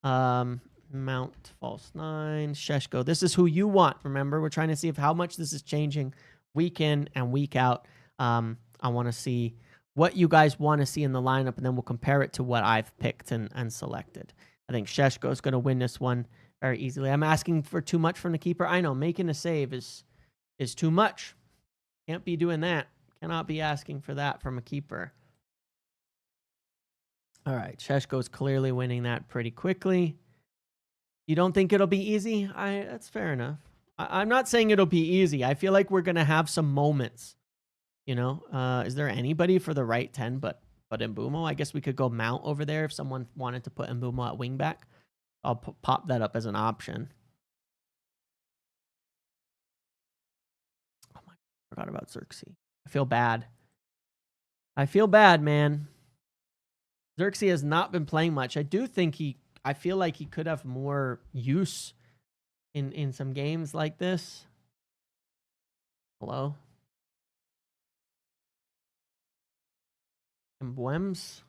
Mount, false 9, Sheshko. This is who you want. Remember, we're trying to see how much this is changing week in and week out. I want to see what you guys want to see in the lineup, and then we'll compare it to what I've picked and selected. I think Sheshko is going to win this one very easily. I'm asking for too much from the keeper. I know, making a save is too much. Can't be doing that. Cannot be asking for that from a keeper. All right, Sheshko's clearly winning that pretty quickly. You don't think it'll be easy? That's fair enough. I'm not saying it'll be easy. I feel like we're going to have some moments. You know, is there anybody for the right 10 but Mbumo? I guess we could go Mount over there if someone wanted to put Mbumo at wingback. I'll pop that up as an option. Oh my, I forgot about Xerxes. I feel bad. I feel bad, man. Xerxes has not been playing much. I do think I feel like he could have more use in some games like this. Hello? Mbumos?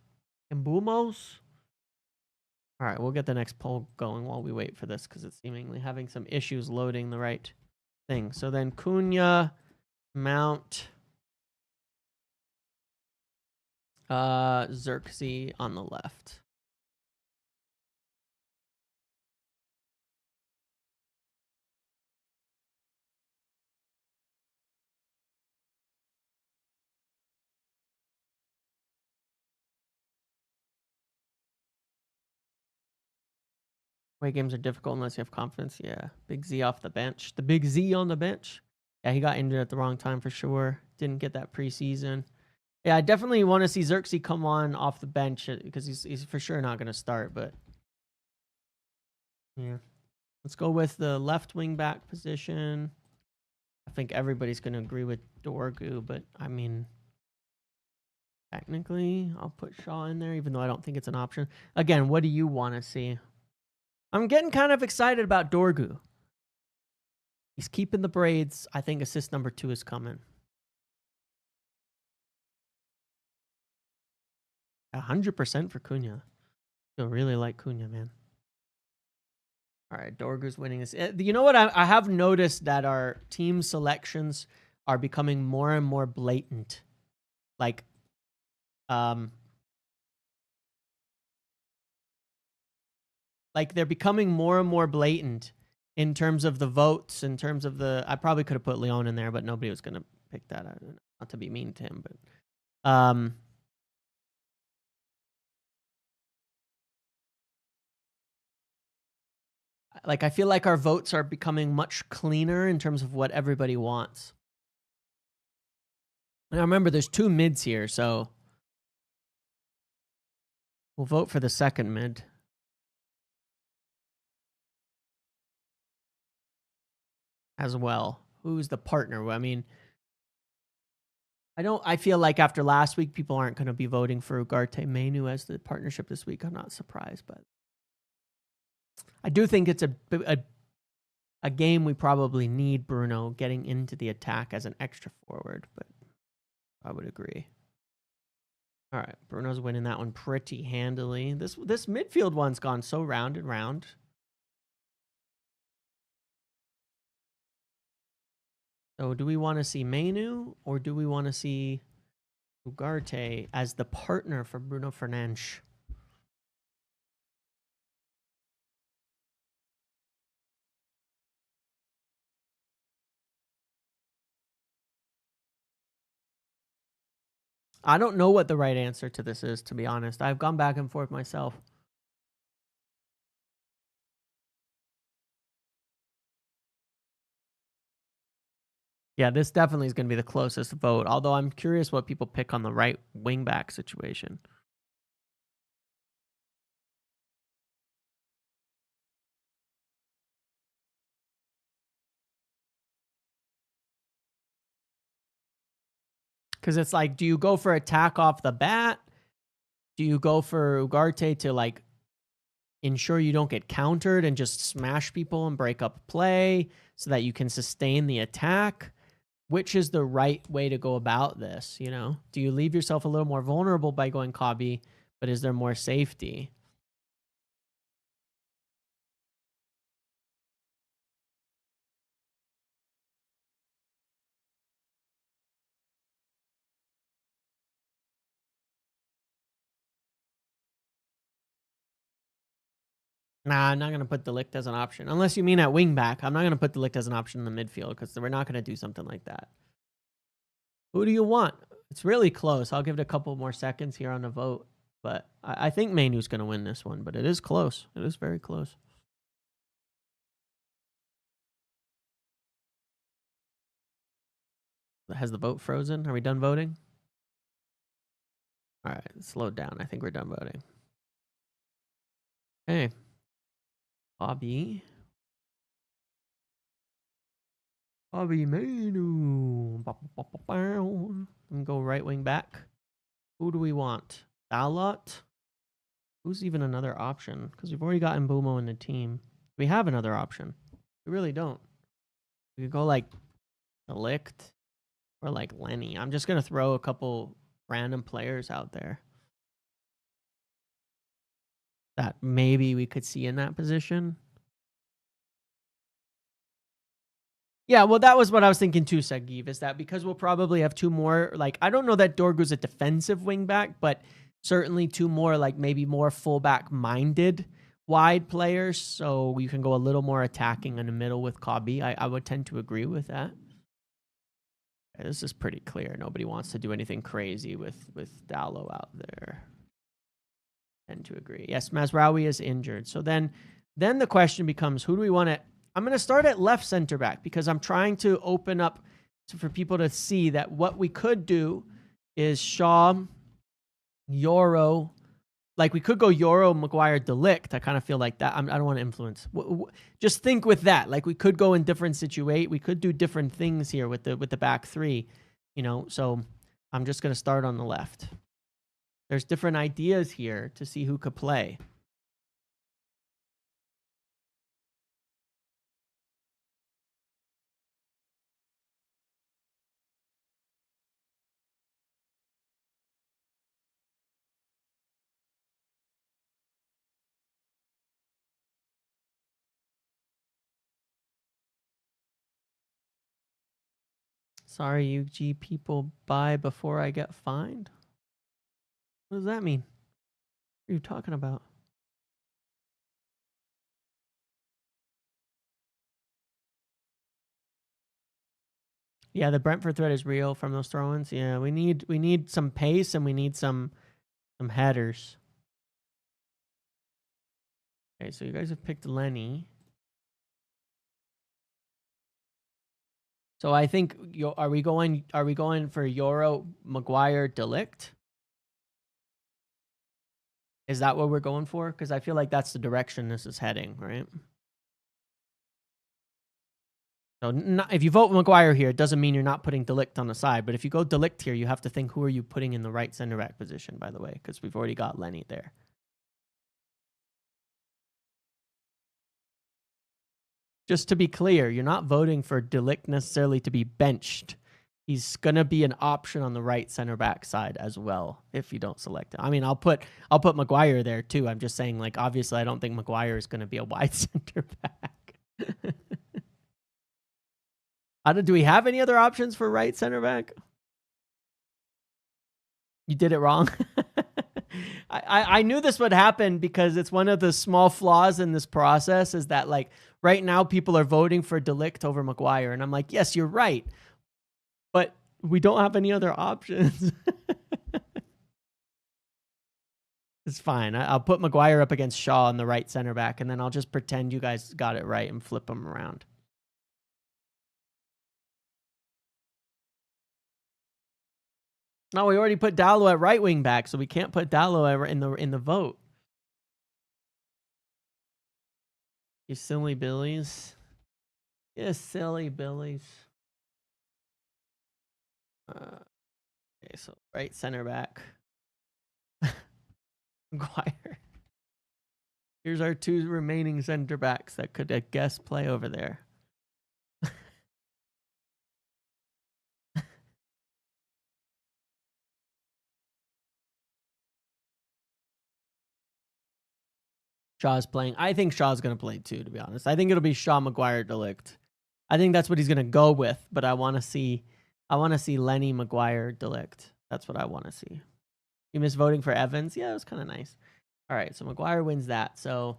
All right, we'll get the next poll going while we wait for this because it's seemingly having some issues loading the right thing. So then Cunha, Mount, Xerxes on the left. Away games are difficult unless you have confidence. Yeah. Big Z off the bench. The big Z on the bench. Yeah, he got injured at the wrong time for sure. Didn't get that preseason. Yeah, I definitely want to see Xerxes come on off the bench because he's for sure not going to start. But yeah, let's go with the left wing back position. I think everybody's going to agree with Dorgu, but I mean, technically, I'll put Shaw in there, even though I don't think it's an option. Again, what do you want to see? I'm getting kind of excited about Dorgu. He's keeping the braids. I think assist number 2 is coming. 100% for Cunha. I really like Cunha, man. All right, Dorgu's winning this. You know what? I have noticed that our team selections are becoming more and more blatant. Like, they're becoming more and more blatant in terms of the votes, in terms of the... I probably could have put Leon in there, but nobody was going to pick that. Not to be mean to him, but... like, I feel like our votes are becoming much cleaner in terms of what everybody wants. Now, remember, there's 2 mids here, so... we'll vote for the second mid. As well. Who's the partner? I mean, I feel like after last week, people aren't going to be voting for Ugarte Mainu as the partnership this week. I'm not surprised, but I do think it's a game we probably need Bruno getting into the attack as an extra forward, but I would agree. All right, Bruno's winning that one pretty handily. This midfield one's gone so round and round. So do we want to see Mainu or do we want to see Ugarte as the partner for Bruno Fernandes? I don't know what the right answer to this is, to be honest. I've gone back and forth myself. Yeah, this definitely is going to be the closest vote, although I'm curious what people pick on the right wing back situation. Because it's like, do you go for attack off the bat? Do you go for Ugarte to like ensure you don't get countered and just smash people and break up play so that you can sustain the attack? Which is the right way to go about this, you know? Do you leave yourself a little more vulnerable by going Kabi, but is there more safety? Nah, I'm not going to put Delict as an option. Unless you mean at wingback. I'm not going to put Delict as an option in the midfield because we're not going to do something like that. Who do you want? It's really close. I'll give it a couple more seconds here on the vote. But I think Mainu's going to win this one. But it is close. It is very close. Has the vote frozen? Are we done voting? All right, slow down. I think we're done voting. Okay. Bobby Mainu. And go right wing back. Who do we want? Dalot? Who's even another option? Because we've already got Mbumo in the team. We have another option. We really don't. We could go like Delict or like Lenny. I'm just going to throw a couple random players out there that maybe we could see in that position. Yeah, well, that was what I was thinking too, Sagiv, is that because we'll probably have two more, like, I don't know that Dorgu's a defensive wingback, but certainly two more, like, maybe more fullback-minded wide players, so you can go a little more attacking in the middle with Kabi. I would tend to agree with that. Okay, this is pretty clear. Nobody wants to do anything crazy with Dallo out there. Tend to agree. Yes, Mazraoui is injured. So then the question becomes, who do we want to... I'm going to start at left center back because I'm trying to open up for people to see that what we could do is Shaw, Yoro. Like we could go Yoro, Maguire, Delict. I kind of feel like that. I don't want to influence. Just think with that. Like we could go in different situations. We could do different things here with the back three, you know. So I'm just going to start on the left. There's different ideas here to see who could play. Sorry, UG people buy before I get fined? What does that mean? What are you talking about? Yeah, the Brentford threat is real from those throw-ins. Yeah, we need some pace and we need some headers. Okay, so you guys have picked Lenny. So I think are we going for Yoro, Maguire, Delict? Is that what we're going for? Because I feel like that's the direction this is heading, right? So if you vote Maguire here, it doesn't mean you're not putting De Ligt on the side. But if you go De Ligt here, you have to think, who are you putting in the right center back position, by the way, because we've already got Lenny there. Just to be clear, you're not voting for De Ligt necessarily to be benched. He's going to be an option on the right center back side as well if you don't select him. I mean, I'll put Maguire there too. I'm just saying, like, obviously I don't think Maguire is going to be a wide center back. Do we have any other options for right center back? You did it wrong. I knew this would happen because it's one of the small flaws in this process is that, like, right now people are voting for De Ligt over Maguire. And I'm like, yes, you're right. But we don't have any other options. It's fine. I'll put Maguire up against Shaw on the right center back, and then I'll just pretend you guys got it right and flip them around. No, we already put Dallo at right wing back, so we can't put Dallo in the vote. You silly billies. You silly billies. Okay, so right center back. Maguire. Here's our two remaining center backs that could, I guess, play over there. Shaw's playing. I think Shaw's going to play too, to be honest. I think it'll be Shaw, Maguire, De Ligt. I think that's what he's going to go with, but I want to see Lenny, Maguire, De Ligt. That's what I want to see. You miss voting for Evans? Yeah, it was kind of nice. All right, so Maguire wins that. So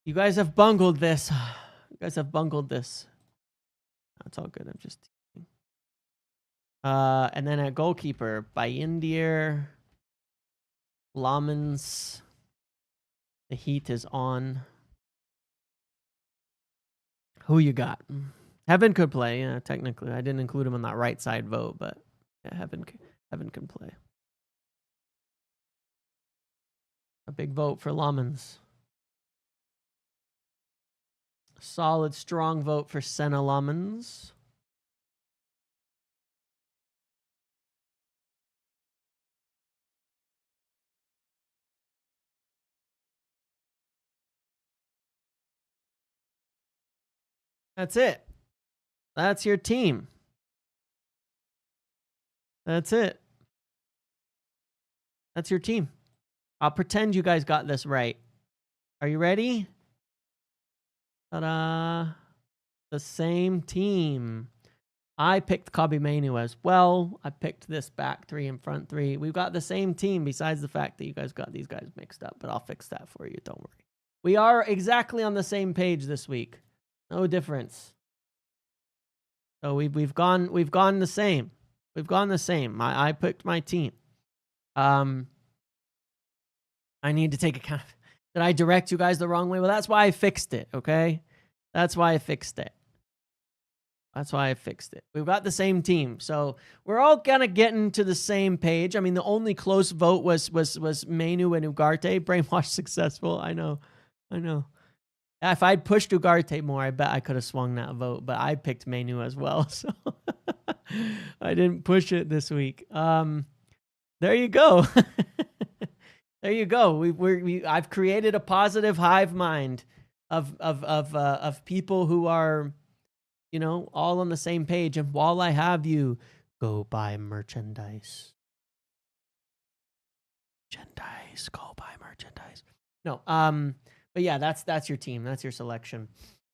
you guys have bungled this. You guys have bungled this. That's all good. I'm just teasing. And then at goalkeeper, Bayindir, Lamens. The heat is on. Who you got? Heaven could play, yeah, technically. I didn't include him on that right side vote, but yeah, Heaven can play. A big vote for Lamens. Solid, strong vote for Senna Lamens. That's it. That's your team. That's it. That's your team. I'll pretend you guys got this right. Are you ready? Ta-da. The same team. I picked Kobbie Mainoo as well. I picked this back three and front three. We've got the same team besides the fact that you guys got these guys mixed up, but I'll fix that for you. Don't worry. We are exactly on the same page this week. No difference. So we've gone the same. We've gone the same. I picked my team. I need to take account. Did I direct you guys the wrong way? Well, that's why I fixed it, okay? That's why I fixed it. That's why I fixed it. We've got the same team. So we're all kind of getting to the same page. I mean, the only close vote was Mainoo and Ugarte. Brainwash successful. I know. If I'd pushed Ugarte more, I bet I could have swung that vote. But I picked Mainoo as well. So I didn't push it this week. There you go. There you go. I've created a positive hive mind of people who are, you know, all on the same page. And while I have you, go buy merchandise. Go buy merchandise. No, but yeah, that's your team. That's your selection.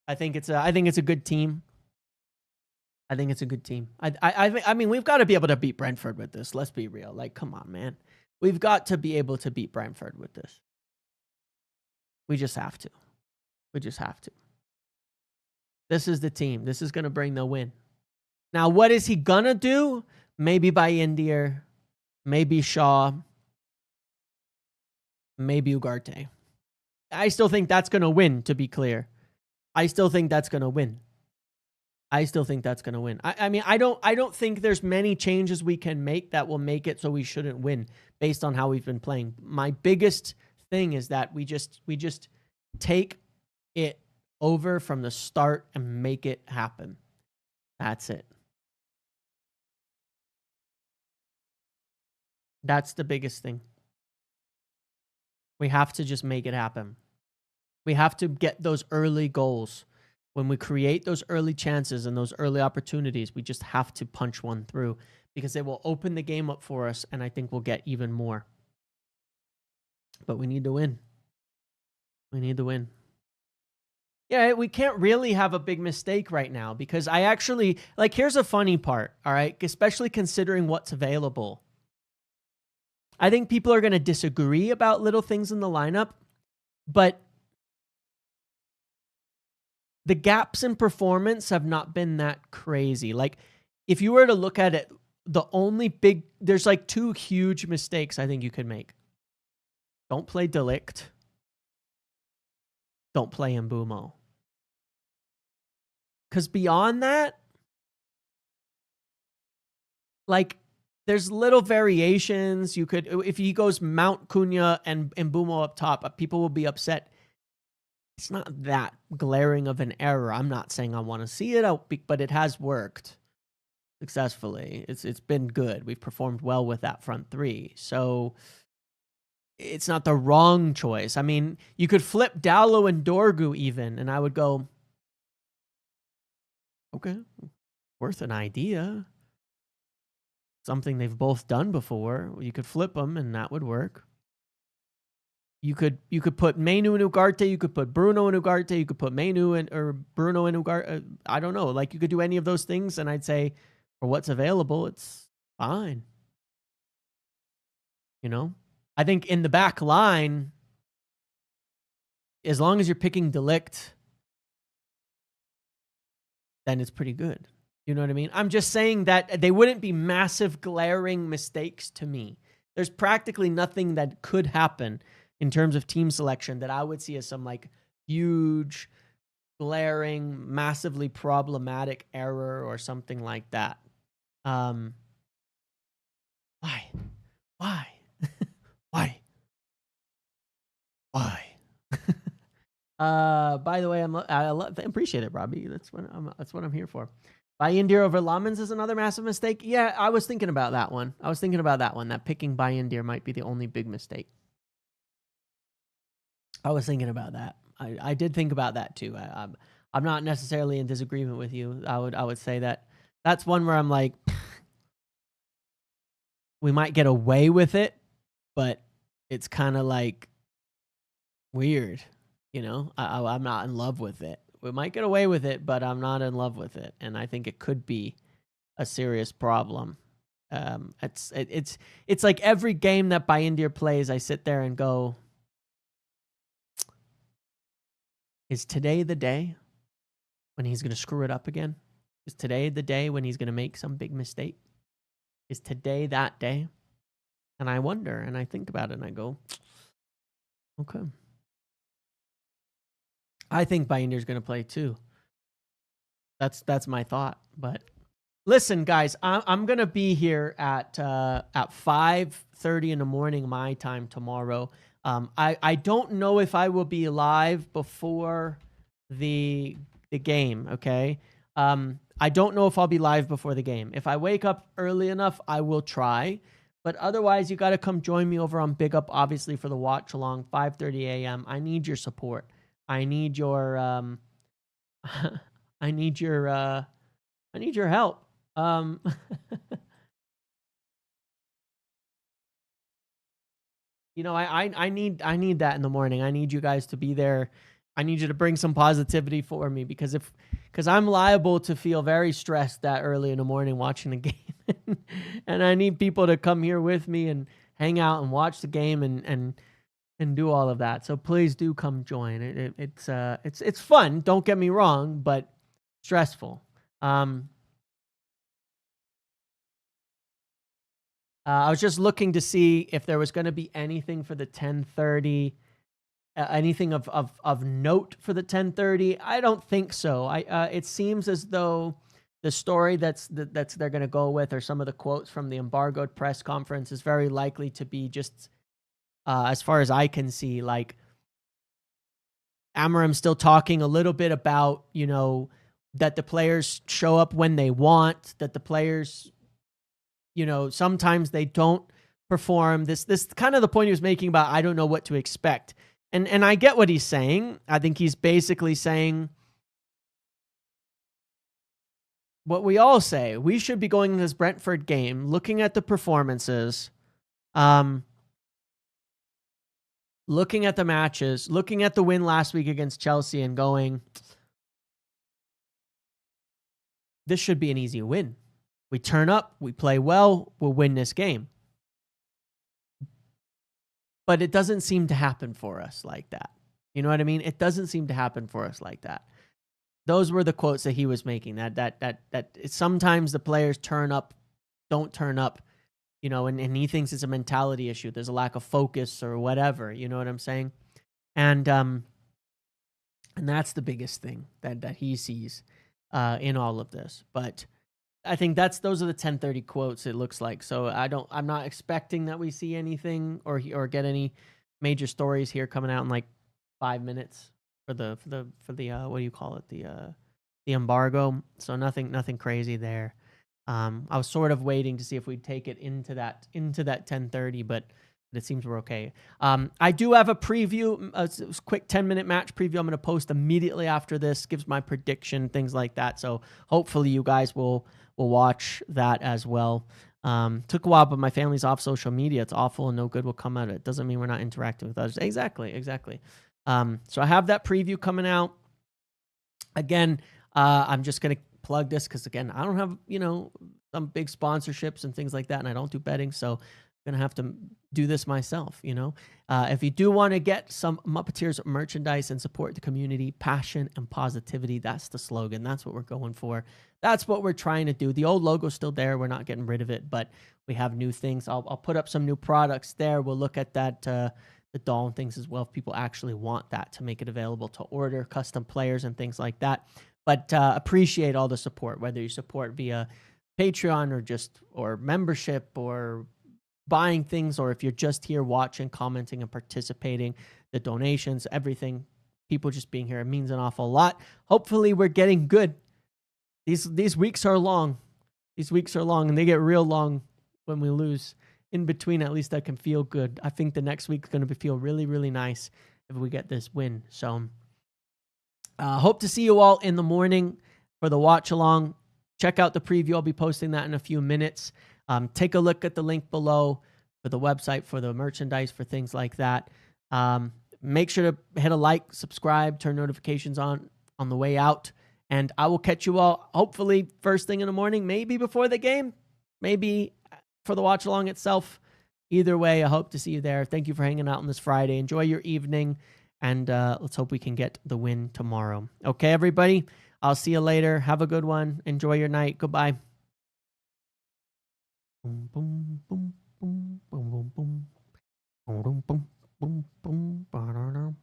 I think it's a good team. I think it's a good team. I mean, we've got to be able to beat Brentford with this. Let's be real. Like, come on, man. We've got to be able to beat Brentford with this. We just have to. We just have to. This is the team. This is going to bring the win. Now, what is he going to do? Maybe Bayindir, maybe Shaw, maybe Ugarte. I still think that's going to win, to be clear. I still think that's going to win. I mean, I don't think there's many changes we can make that will make it so we shouldn't win based on how we've been playing. My biggest thing is that we just take it over from the start and make it happen. That's it. That's the biggest thing. We have to just make it happen. We have to get those early goals. When we create those early chances and those early opportunities, we just have to punch one through because it will open the game up for us, and I think we'll get even more. But we need to win. We need to win. Yeah, we can't really have a big mistake right now because I actually, like, here's a funny part, all right? Especially considering what's available. I think people are going to disagree about little things in the lineup, but the gaps in performance have not been that crazy. Like, if you were to look at it, there's like 2 huge mistakes I think you could make. Don't play Delict. Don't play Mbumo. Because beyond that, like, there's little variations. You could, if he goes Mount Cunha and Mbumo up top, people will be upset. It's not that glaring of an error. I'm not saying I want to see it out, but it has worked successfully. It's been good. We've performed well with that front 3. So it's not the wrong choice. I mean, you could flip Dowlow and Dorgu even, and I would go, okay, worth an idea. Something they've both done before. You could flip them, and that would work. You could put Mainu in Ugarte. You could put Bruno in Ugarte. You could put Mainu or Bruno in Ugarte. I don't know. Like, you could do any of those things, and I'd say for what's available, it's fine. You know? I think in the back line, as long as you're picking Delict, then it's pretty good. You know what I mean? I'm just saying that they wouldn't be massive, glaring mistakes to me. There's practically nothing that could happen in terms of team selection that I would see as some like huge, glaring, massively problematic error or something like that. Why? Why? Why? Why? By the way, I appreciate it, Robbie. That's what I'm here for. Bayindir over Lamens is another massive mistake. Yeah, I was thinking about that one. That picking Bayindir might be the only big mistake. I was thinking about that. I did think about that too. I'm not necessarily in disagreement with you. I would say that that's one where I'm like, we might get away with it, but it's kind of like weird. You know, I'm not in love with it. We might get away with it, but I'm not in love with it, and I think it could be a serious problem. It's like every game that Bayindir plays, I sit there and go, is today the day when he's going to screw it up again? Is today the day when he's going to make some big mistake? Is today that day? And I wonder, and I think about it, and I go, okay. I think Bayindir's going to play too. That's my thought. But listen, guys, I'm going to be here at 5:30 in the morning my time tomorrow. I don't know if I will be live before the game, okay? I don't know if I'll be live before the game. If I wake up early enough, I will try. But otherwise, you got to come join me over on Big Up, obviously, for the watch along, 5:30 a.m. I need your support. I need your I need your help. You know, I need that in the morning. I need you guys to be there. I need you to bring some positivity for me because I'm liable to feel very stressed that early in the morning watching the game. And I need people to come here with me and hang out and watch the game and do all of that. So please do come join. It's fun, don't get me wrong, but stressful. I was just looking to see if there was going to be anything for the 10:30, anything of note for the 10:30. I don't think so. It seems as though the story that's they're going to go with, or some of the quotes from the embargoed press conference, is very likely to be just, as far as I can see, like Amarim still talking a little bit about, you know, that the players show up when they want, that the players, you know, sometimes they don't perform. This kind of the point he was making about I don't know what to expect. And I get what he's saying. I think he's basically saying what we all say. We should be going in this Brentford game, looking at the performances, looking at the matches, looking at the win last week against Chelsea and going, this should be an easy win. We turn up, we play well, we'll win this game. But it doesn't seem to happen for us like that. You know what I mean? It doesn't seem to happen for us like that. Those were the quotes that he was making. That sometimes the players don't turn up, you know, and he thinks it's a mentality issue. There's a lack of focus or whatever. You know what I'm saying? And that's the biggest thing that he sees in all of this. But I think those are the 10:30 quotes. It looks like. So I'm not expecting that we see anything or get any major stories here coming out in like 5 minutes for the what do you call it, the embargo. So nothing crazy there. I was sort of waiting to see if we'd take it into that 10:30, but it seems we're okay. I do have a preview, a quick 10-minute match preview. I'm going to post immediately after this. Gives my prediction, things like that. So hopefully you guys will watch that as well. Took a while, but my family's off social media. It's awful and no good will come out of it. Doesn't mean we're not interacting with others. Exactly. So I have that preview coming out. Again, I'm just going to plug this because, again, I don't have, you know, some big sponsorships and things like that, and I don't do betting, so I'm going to have to do this myself, you know. If you do want to get some Muppeteers merchandise and support the community, passion and positivity, that's the slogan. That's what we're going for. That's what we're trying to do. The old logo's still there. We're not getting rid of it, but we have new things. I'll put up some new products there. We'll look at that, the doll and things as well, if people actually want that, to make it available to order, custom players and things like that. But appreciate all the support, whether you support via Patreon or membership or buying things, or if you're just here watching, commenting, and participating, the donations, everything, people just being here, it means an awful lot. Hopefully we're getting good. These weeks are long. These weeks are long, and they get real long when we lose. In between, at least I can feel good. I think the next week's going to feel really, really nice if we get this win. So hope to see you all in the morning for the watch along. Check out the preview. I'll be posting that in a few minutes. Take a look at the link below for the website, for the merchandise, for things like that. Make sure to hit a like, subscribe, turn notifications on the way out. And I will catch you all hopefully first thing in the morning, maybe before the game, maybe for the watch along itself. Either way, I hope to see you there. Thank you for hanging out on this Friday. Enjoy your evening, and let's hope we can get the win tomorrow. Okay, everybody? I'll see you later. Have a good one. Enjoy your night. Goodbye. Boom, boom, boom, boom, boom, boom, boom. Boom, boom, boom, boom, boom, boom.